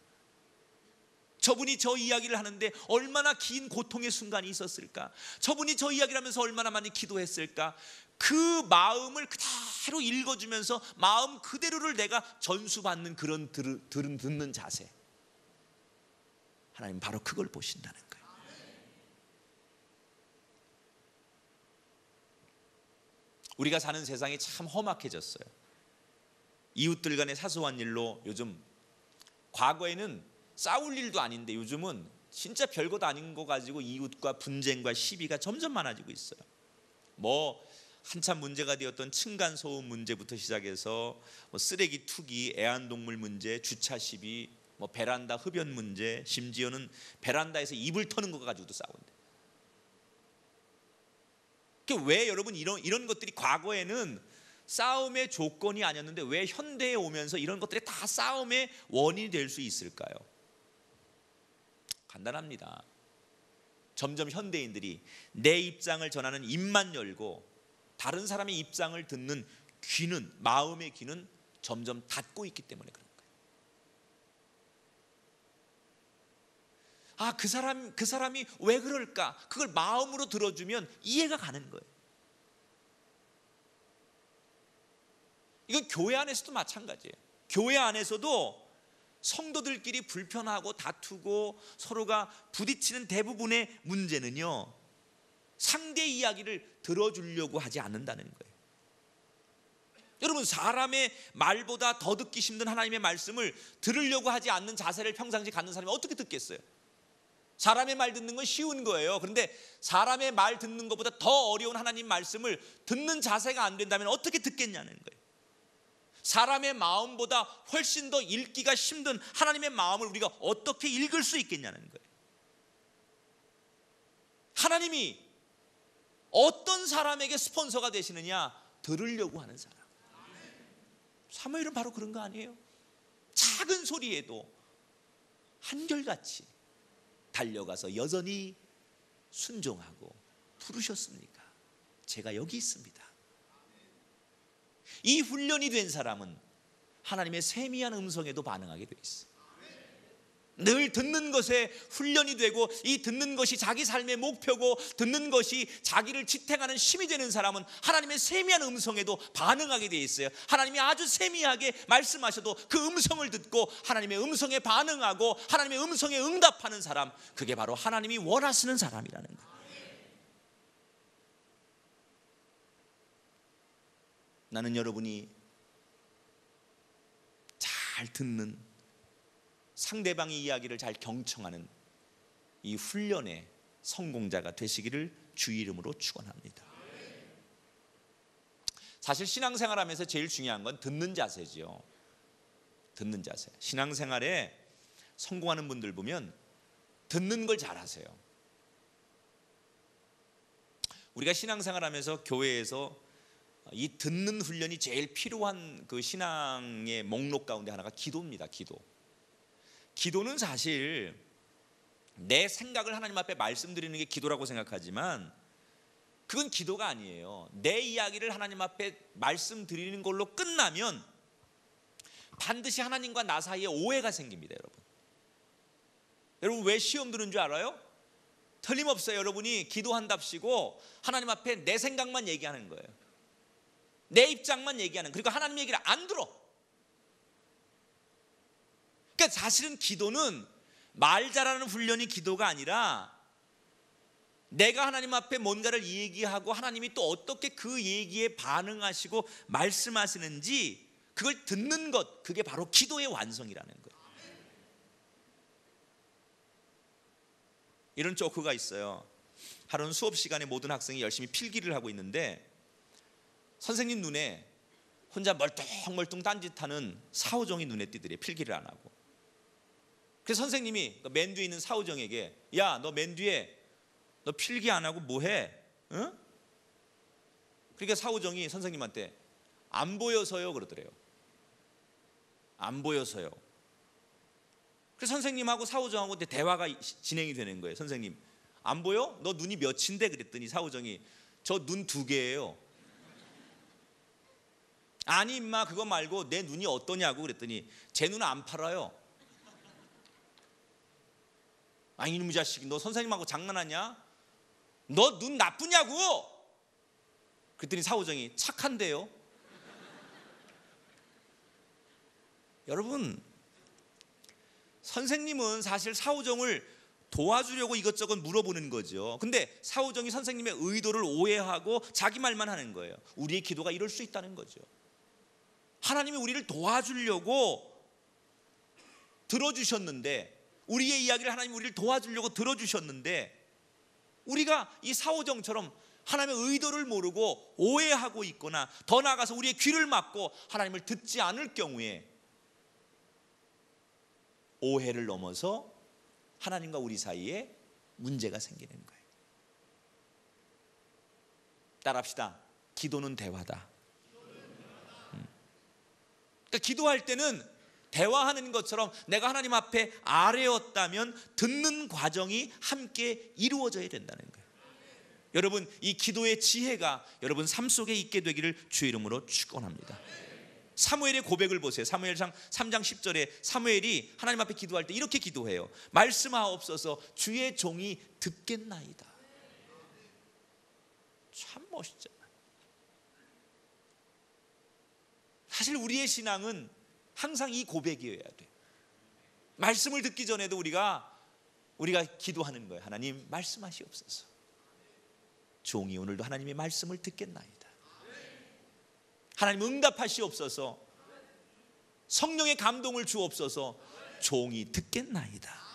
저분이 저 이야기를 하는데 얼마나 긴 고통의 순간이 있었을까? 저분이 저 이야기를 하면서 얼마나 많이 기도했을까? 그 마음을 그대로 읽어주면서 마음 그대로를 내가 전수받는 그런 듣는 자세. 하나님 바로 그걸 보신다는 거예요. 우리가 사는 세상이 참 험악해졌어요. 이웃들 간의 사소한 일로 요즘, 과거에는 싸울 일도 아닌데 요즘은 진짜 별것 아닌 거 가지고 이웃과 분쟁과 시비가 점점 많아지고 있어요. 뭐 한참 문제가 되었던 층간소음 문제부터 시작해서 뭐 쓰레기 투기, 애완동물 문제, 주차 시비, 뭐 베란다 흡연 문제, 심지어는 베란다에서 이불 터는 거 가지고도 싸운대. 왜 여러분 이런 것들이 과거에는 싸움의 조건이 아니었는데 왜 현대에 오면서 이런 것들이 다 싸움의 원인이 될 수 있을까요? 간단합니다. 점점 현대인들이 내 입장을 전하는 입만 열고 다른 사람의 입장을 듣는 귀는, 마음의 귀는 점점 닫고 있기 때문에 그런 거예요. 그 사람이 왜 그럴까? 그걸 마음으로 들어주면 이해가 가는 거예요. 이건 교회 안에서도 마찬가지예요. 교회 안에서도 성도들끼리 불편하고 다투고 서로가 부딪히는 대부분의 문제는요, 상대의 이야기를 들어주려고 하지 않는다는 거예요. 여러분, 사람의 말보다 더 듣기 힘든 하나님의 말씀을 들으려고 하지 않는 자세를 평상시 갖는 사람이 어떻게 듣겠어요? 사람의 말 듣는 건 쉬운 거예요. 그런데 사람의 말 듣는 것보다 더 어려운 하나님 말씀을 듣는 자세가 안 된다면 어떻게 듣겠냐는 거예요. 사람의 마음보다 훨씬 더 읽기가 힘든 하나님의 마음을 우리가 어떻게 읽을 수 있겠냐는 거예요. 하나님이 어떤 사람에게 스폰서가 되시느냐? 들으려고 하는 사람. 사무엘은 바로 그런 거 아니에요? 작은 소리에도 한결같이 달려가서 여전히 순종하고 부르셨습니까? 제가 여기 있습니다. 이 훈련이 된 사람은 하나님의 세미한 음성에도 반응하게 돼 있어요. 늘 듣는 것에 훈련이 되고 이 듣는 것이 자기 삶의 목표고 듣는 것이 자기를 지탱하는 힘이 되는 사람은 하나님의 세미한 음성에도 반응하게 돼 있어요. 하나님이 아주 세미하게 말씀하셔도 그 음성을 듣고 하나님의 음성에 반응하고 하나님의 음성에 응답하는 사람, 그게 바로 하나님이 원하시는 사람이라는 거예요. 나는 여러분이 잘 듣는, 상대방의 이야기를 잘 경청하는 이 훈련의 성공자가 되시기를 주의 이름으로 축원합니다. 사실 신앙생활하면서 제일 중요한 건 듣는 자세죠. 듣는 자세. 신앙생활에 성공하는 분들 보면 듣는 걸 잘하세요. 우리가 신앙생활하면서 교회에서 이 듣는 훈련이 제일 필요한 그 신앙의 목록 가운데 하나가 기도입니다. 기도는 사실 내 생각을 하나님 앞에 말씀드리는 게 기도라고 생각하지만 그건 기도가 아니에요. 내 이야기를 하나님 앞에 말씀드리는 걸로 끝나면 반드시 하나님과 나 사이에 오해가 생깁니다. 여러분 왜 시험 드는 줄 알아요? 틀림없어요. 여러분이 기도한답시고 하나님 앞에 내 생각만 얘기하는 거예요. 내 입장만 얘기하는, 그리고 하나님 얘기를 안 들어. 그러니까 사실은 기도는 말 잘하는 훈련이 기도가 아니라 내가 하나님 앞에 뭔가를 얘기하고 하나님이 또 어떻게 그 얘기에 반응하시고 말씀하시는지 그걸 듣는 것, 그게 바로 기도의 완성이라는 거예요. 이런 조크가 있어요. 하루는 수업 시간에 모든 학생이 열심히 필기를 하고 있는데 선생님 눈에 혼자 멀뚱멀뚱 딴짓하는 사오정이 눈에 띄더래요. 필기를 안 하고. 그래서 선생님이 맨 뒤에 있는 사오정에게, 야, 너 맨 뒤에 너 필기 안 하고 뭐해? 응? 그러니까 사오정이 선생님한테 안 보여서요 그러더래요. 안 보여서요. 그래서 선생님하고 사오정하고 대화가 진행이 되는 거예요. 선생님, 안 보여? 너 눈이 몇인데? 그랬더니 사오정이, 저 눈 2개예요. 아니 임마, 그거 말고 내 눈이 어떠냐고 그랬더니 제 눈은 안 팔아요. 아니 이놈의 자식이, 너 선생님하고 장난하냐? 너 눈 나쁘냐고? 그랬더니 사오정이, 착한데요. 여러분, 선생님은 사실 사오정을 도와주려고 이것저것 물어보는 거죠. 근데 사오정이 선생님의 의도를 오해하고 자기 말만 하는 거예요. 우리의 기도가 이럴 수 있다는 거죠. 하나님이 우리를 도와주려고 들어주셨는데, 우리의 이야기를 하나님이 우리를 도와주려고 들어주셨는데 우리가 이 사오정처럼 하나님의 의도를 모르고 오해하고 있거나 더 나아가서 우리의 귀를 막고 하나님을 듣지 않을 경우에 오해를 넘어서 하나님과 우리 사이에 문제가 생기는 거예요. 따라합시다. 기도는 대화다. 그러니까 기도할 때는 대화하는 것처럼 내가 하나님 앞에 아뢰었다면 듣는 과정이 함께 이루어져야 된다는 거예요. 여러분, 이 기도의 지혜가 여러분 삶 속에 있게 되기를 주의 이름으로 축원합니다. 사무엘의 고백을 보세요. 사무엘상 3장 10절에 사무엘이 하나님 앞에 기도할 때 이렇게 기도해요. 말씀하옵소서, 주의 종이 듣겠나이다. 참 멋있잖아요. 사실 우리의 신앙은 항상 이 고백이어야 돼. 말씀을 듣기 전에도 우리가 기도하는 거예요. 하나님 말씀하시옵소서. 종이 오늘도 하나님의 말씀을 듣겠나이다. 하나님 응답하시옵소서. 성령의 감동을 주옵소서. 종이 듣겠나이다.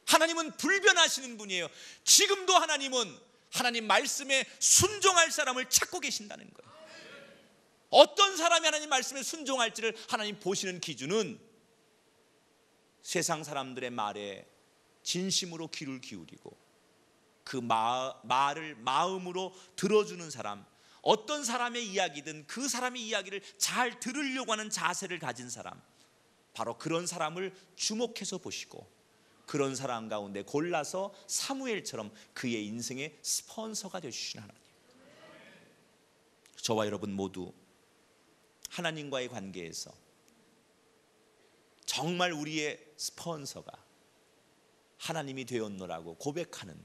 하나님은 불변하시는 분이에요. 지금도 하나님은 하나님 말씀에 순종할 사람을 찾고 계신다는 거예요. 어떤 사람이 하나님 말씀에 순종할지를 하나님 보시는 기준은 세상 사람들의 말에 진심으로 귀를 기울이고 그 말을 마음으로 들어주는 사람, 어떤 사람의 이야기든 그 사람의 이야기를 잘 들으려고 하는 자세를 가진 사람, 바로 그런 사람을 주목해서 보시고 그런 사람 가운데 골라서 사무엘처럼 그의 인생의 스폰서가 되어주신 하나님. 저와 여러분 모두 하나님과의 관계에서 정말 우리의 스폰서가 하나님이 되었노라고 고백하는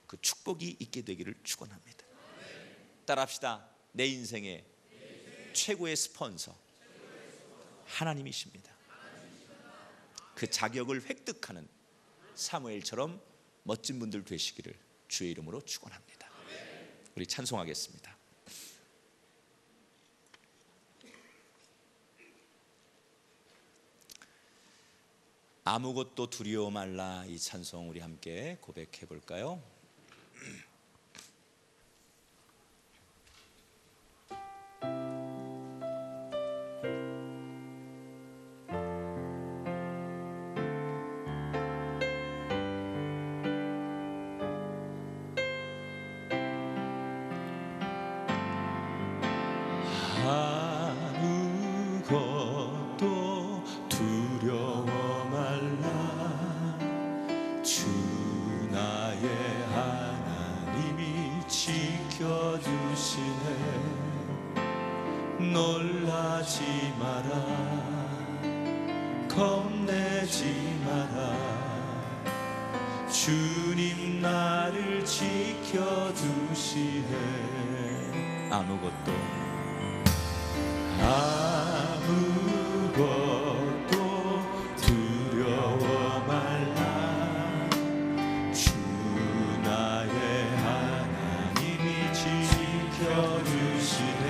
그 축복이 있게 되기를 축원합니다. 따라합시다. 내 인생의 최고의 스폰서 하나님이십니다. 그 자격을 획득하는 사무엘처럼 멋진 분들 되시기를 주의 이름으로 축원합니다. 우리 찬송하겠습니다. 아무것도 두려워 말라. 이 찬송 우리 함께 고백해 볼까요? 아무것도 두려워 말라. 주 나의 하나님이 지켜주시네. 놀라지 마라. 겁내지 마라. 주님 나를 지켜주시네. 아무것도 두려워 말라. 주 나의 하나님이 지켜주시네.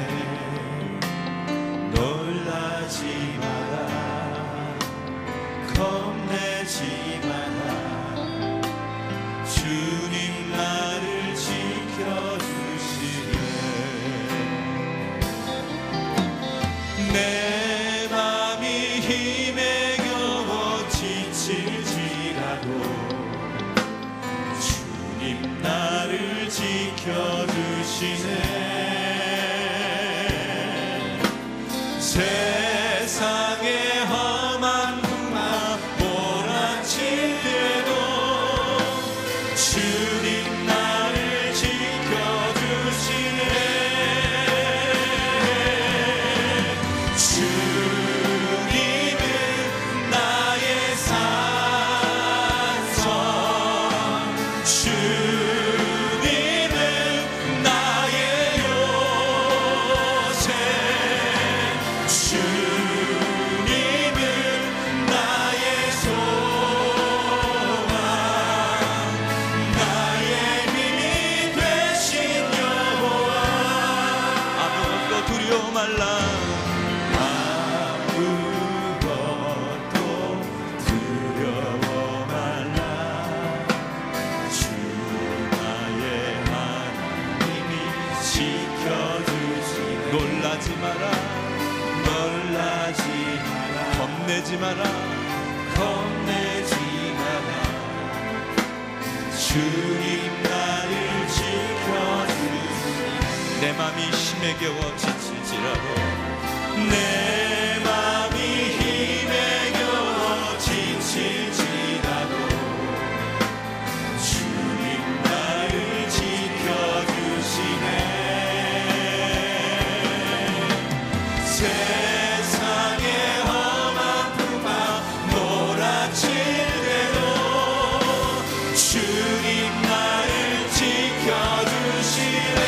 놀라지 마라. 겁내지 마라. 주님 나를 지켜주시네. 내 맘이 힘에 겨워 지칠지라도 주님 나를 지켜주시네. 세상의 험한 풍랑 몰아칠 때도 주님 나를 지켜주시네. 주님은 나의 산성, 주님은 나의 요새, 주님은 나의 소망, 나의 힘이 되신 여호와. 아무것도 두려워 말라. 놀라지 마라. 놀라지 마라. 겁내지 마라. 겁내지 마라. 주님 나를 지켜주시네. 내 맘이 힘에 겨워 지칠지라도 내 맘이 힘에 겨워 지칠지라도 주님 나를 지켜주시네. 세상의 험한 풍랑 몰아칠 때도 주님 나를 지켜주시네.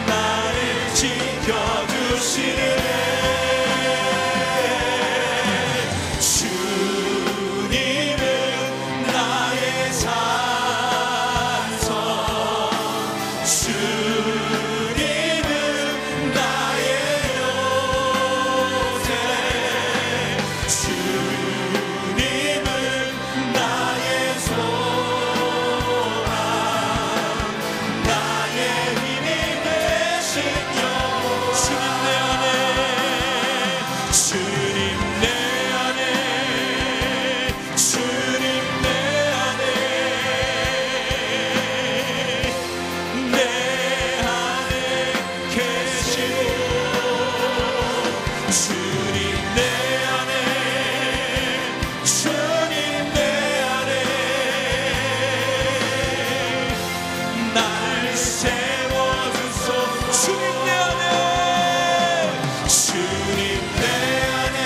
나를 지켜주시네. 주님은 나의 산성, 주님은 나의 요새, 주님은 나의 소망, 나의 힘이 되신 영원. 주님 내 안에, 주님 내 안에, 주님 내 안에, 내 안에 계시고, 주님 내 안에, 주님 내 안에 나를 세워주소서. 주님 내 안에, 주님 내 안에,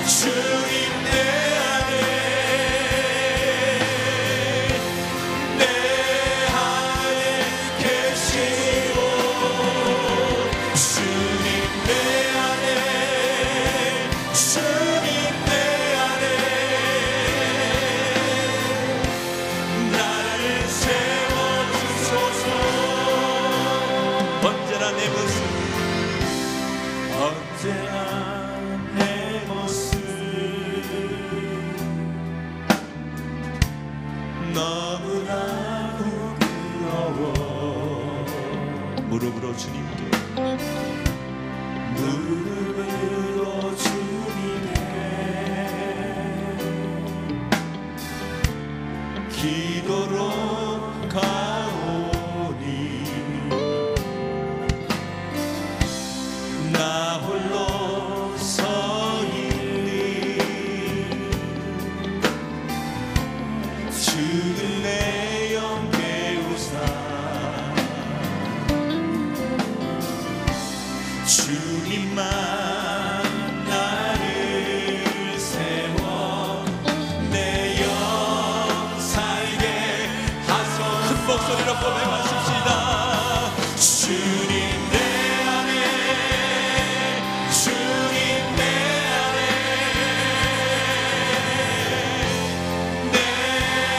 주님 내 안에, 내 안에 계시고, 주님 내 안에, 주님 내 안에 나를 세워주소서. 언제나 내 모습, 언제나 내 모습 너무나도 그리워. 무릎으로 주님께, 무릎으로 주님께 기도로 가오니 나 홀로 서 있니. 주는 내 영 깨우사 주님만 나를 세워 내 영 살게 하소. 큰 목소리로 고백하십시다. 주님 내 안에, 주님 내 안에, 내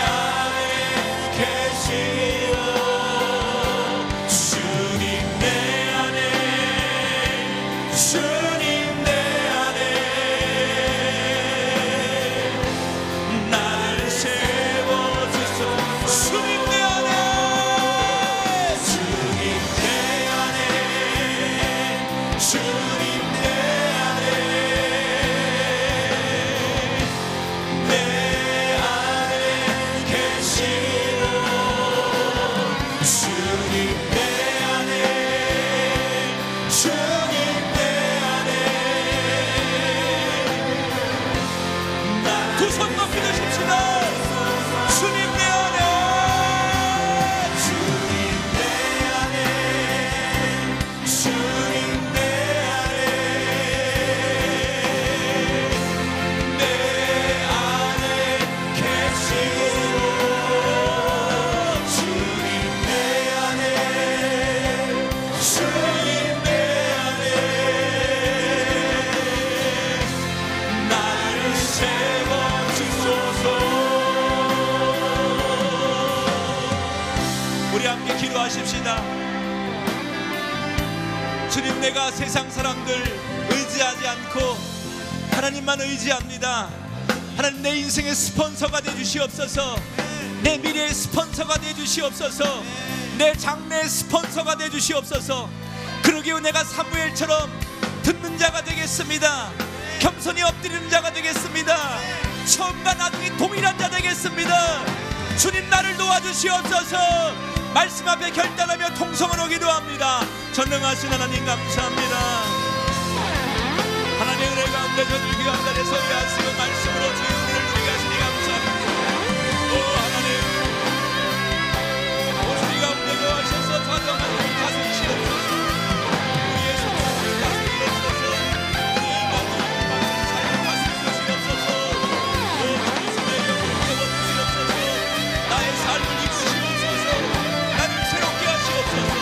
안에 계시오. 주님 내 안에, 주님 내 안에 나를 세워주소. 주님 내 안에, 주님 내 안에, 주님 내 안에, 내 안에 계시오. 주님 내 안에, 주님 내 안에 두 손 높이 드십시다. 주님 내 안에, 주님 내 안에, 주님 내 안에, 내 안에 계시오. 주님 내 안에, 주님 내 안에 나를 세워주소서. 우리 함께 기도하십시다. 주님, 내가 세상 사람들 의지하지 않고 하나님만 의지합니다. 하나님, 내 인생의 스폰서가 되주시옵소서. 내 미래의 스폰서가 되주시옵소서. 내 장래의 스폰서가 되주시옵소서. 그러기에 내가 사무엘처럼 듣는 자가 되겠습니다. 겸손히 엎드리는 자가 되겠습니다. 처음과 나중에 동일한 자 되겠습니다. 주님, 나를 도와주시옵소서. 말씀 앞에 결단하며 통성으로 기도합니다. 전능하신 하나님 감사합니다. 하나님의 은혜 가운데 저들 귀한 자리에 서리하시고 말씀으로 주의 은혜를 누리게 하시니 감사합니다. 오 하나님, 우리 가운데 거하셔서 자정한 다스리시옵소서. 우리의 손을 다스리옵소서. 우리의 마음을 다스리시옵소서. 오 하나님의 영을 채워주시옵소서. 나의 삶을 입으시옵소서. 나를 새롭게 하시옵소서.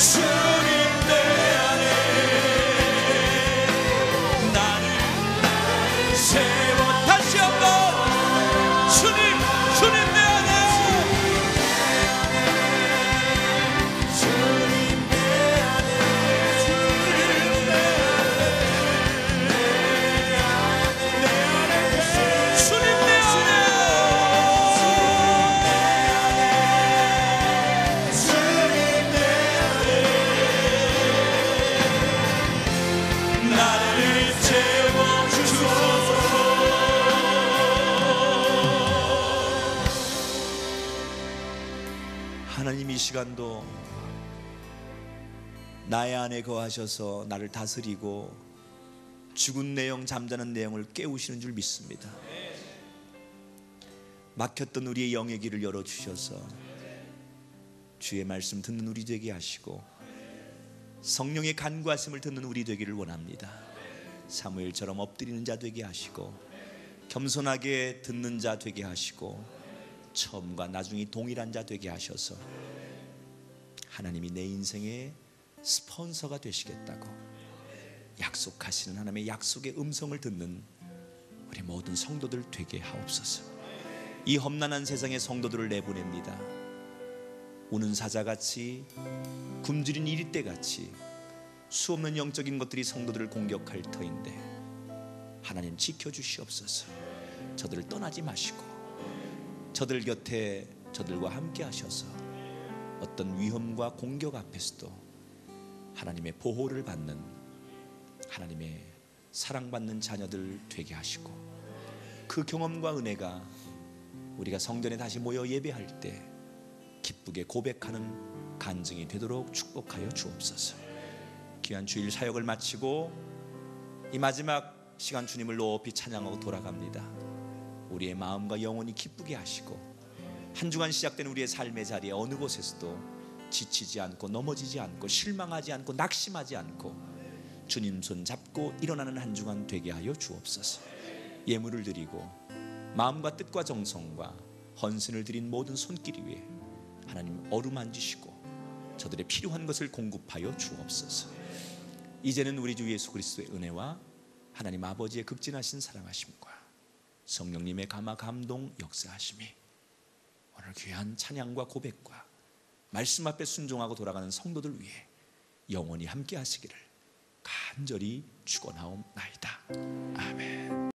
주님 내 안에 나를 세워. 다시 한번 주님 내 안에 하나님 이 시간도 나의 안에 거하셔서 나를 다스리고 죽은 내용 잠자는 내용을 깨우시는 줄 믿습니다. 막혔던 우리의 영의 길을 열어주셔서 주의 말씀 듣는 우리 되게 하시고 성령의 간구하심을 듣는 우리 되기를 원합니다. 사무엘처럼 엎드리는 자 되게 하시고 겸손하게 듣는 자 되게 하시고 처음과 나중이 동일한 자 되게 하셔서 하나님이 내 인생의 스폰서가 되시겠다고 약속하시는 하나님의 약속의 음성을 듣는 우리 모든 성도들 되게 하옵소서. 이 험난한 세상에 성도들을 내보냅니다. 우는 사자같이 굶주린 이리떼같이 수없는 영적인 것들이 성도들을 공격할 터인데 하나님 지켜주시옵소서. 저들을 떠나지 마시고 저들 곁에 저들과 함께 하셔서 어떤 위험과 공격 앞에서도 하나님의 보호를 받는 하나님의 사랑받는 자녀들 되게 하시고 그 경험과 은혜가 우리가 성전에 다시 모여 예배할 때 기쁘게 고백하는 간증이 되도록 축복하여 주옵소서. 귀한 주일 사역을 마치고 이 마지막 시간 주님을 높이 찬양하고 돌아갑니다. 우리의 마음과 영혼이 기쁘게 하시고 한 주간 시작된 우리의 삶의 자리에 어느 곳에서도 지치지 않고 넘어지지 않고 실망하지 않고 낙심하지 않고 주님 손 잡고 일어나는 한 주간 되게 하여 주옵소서. 예물을 드리고 마음과 뜻과 정성과 헌신을 드린 모든 손길 위에 하나님 어루만지시고 저들의 필요한 것을 공급하여 주옵소서. 이제는 우리 주 예수 그리스도의 은혜와 하나님 아버지의 극진하신 사랑하심과 성령님의 감화 감동 역사하심이 오늘 귀한 찬양과 고백과 말씀 앞에 순종하고 돌아가는 성도들 위해 영원히 함께 하시기를 간절히 축원하옵나이다.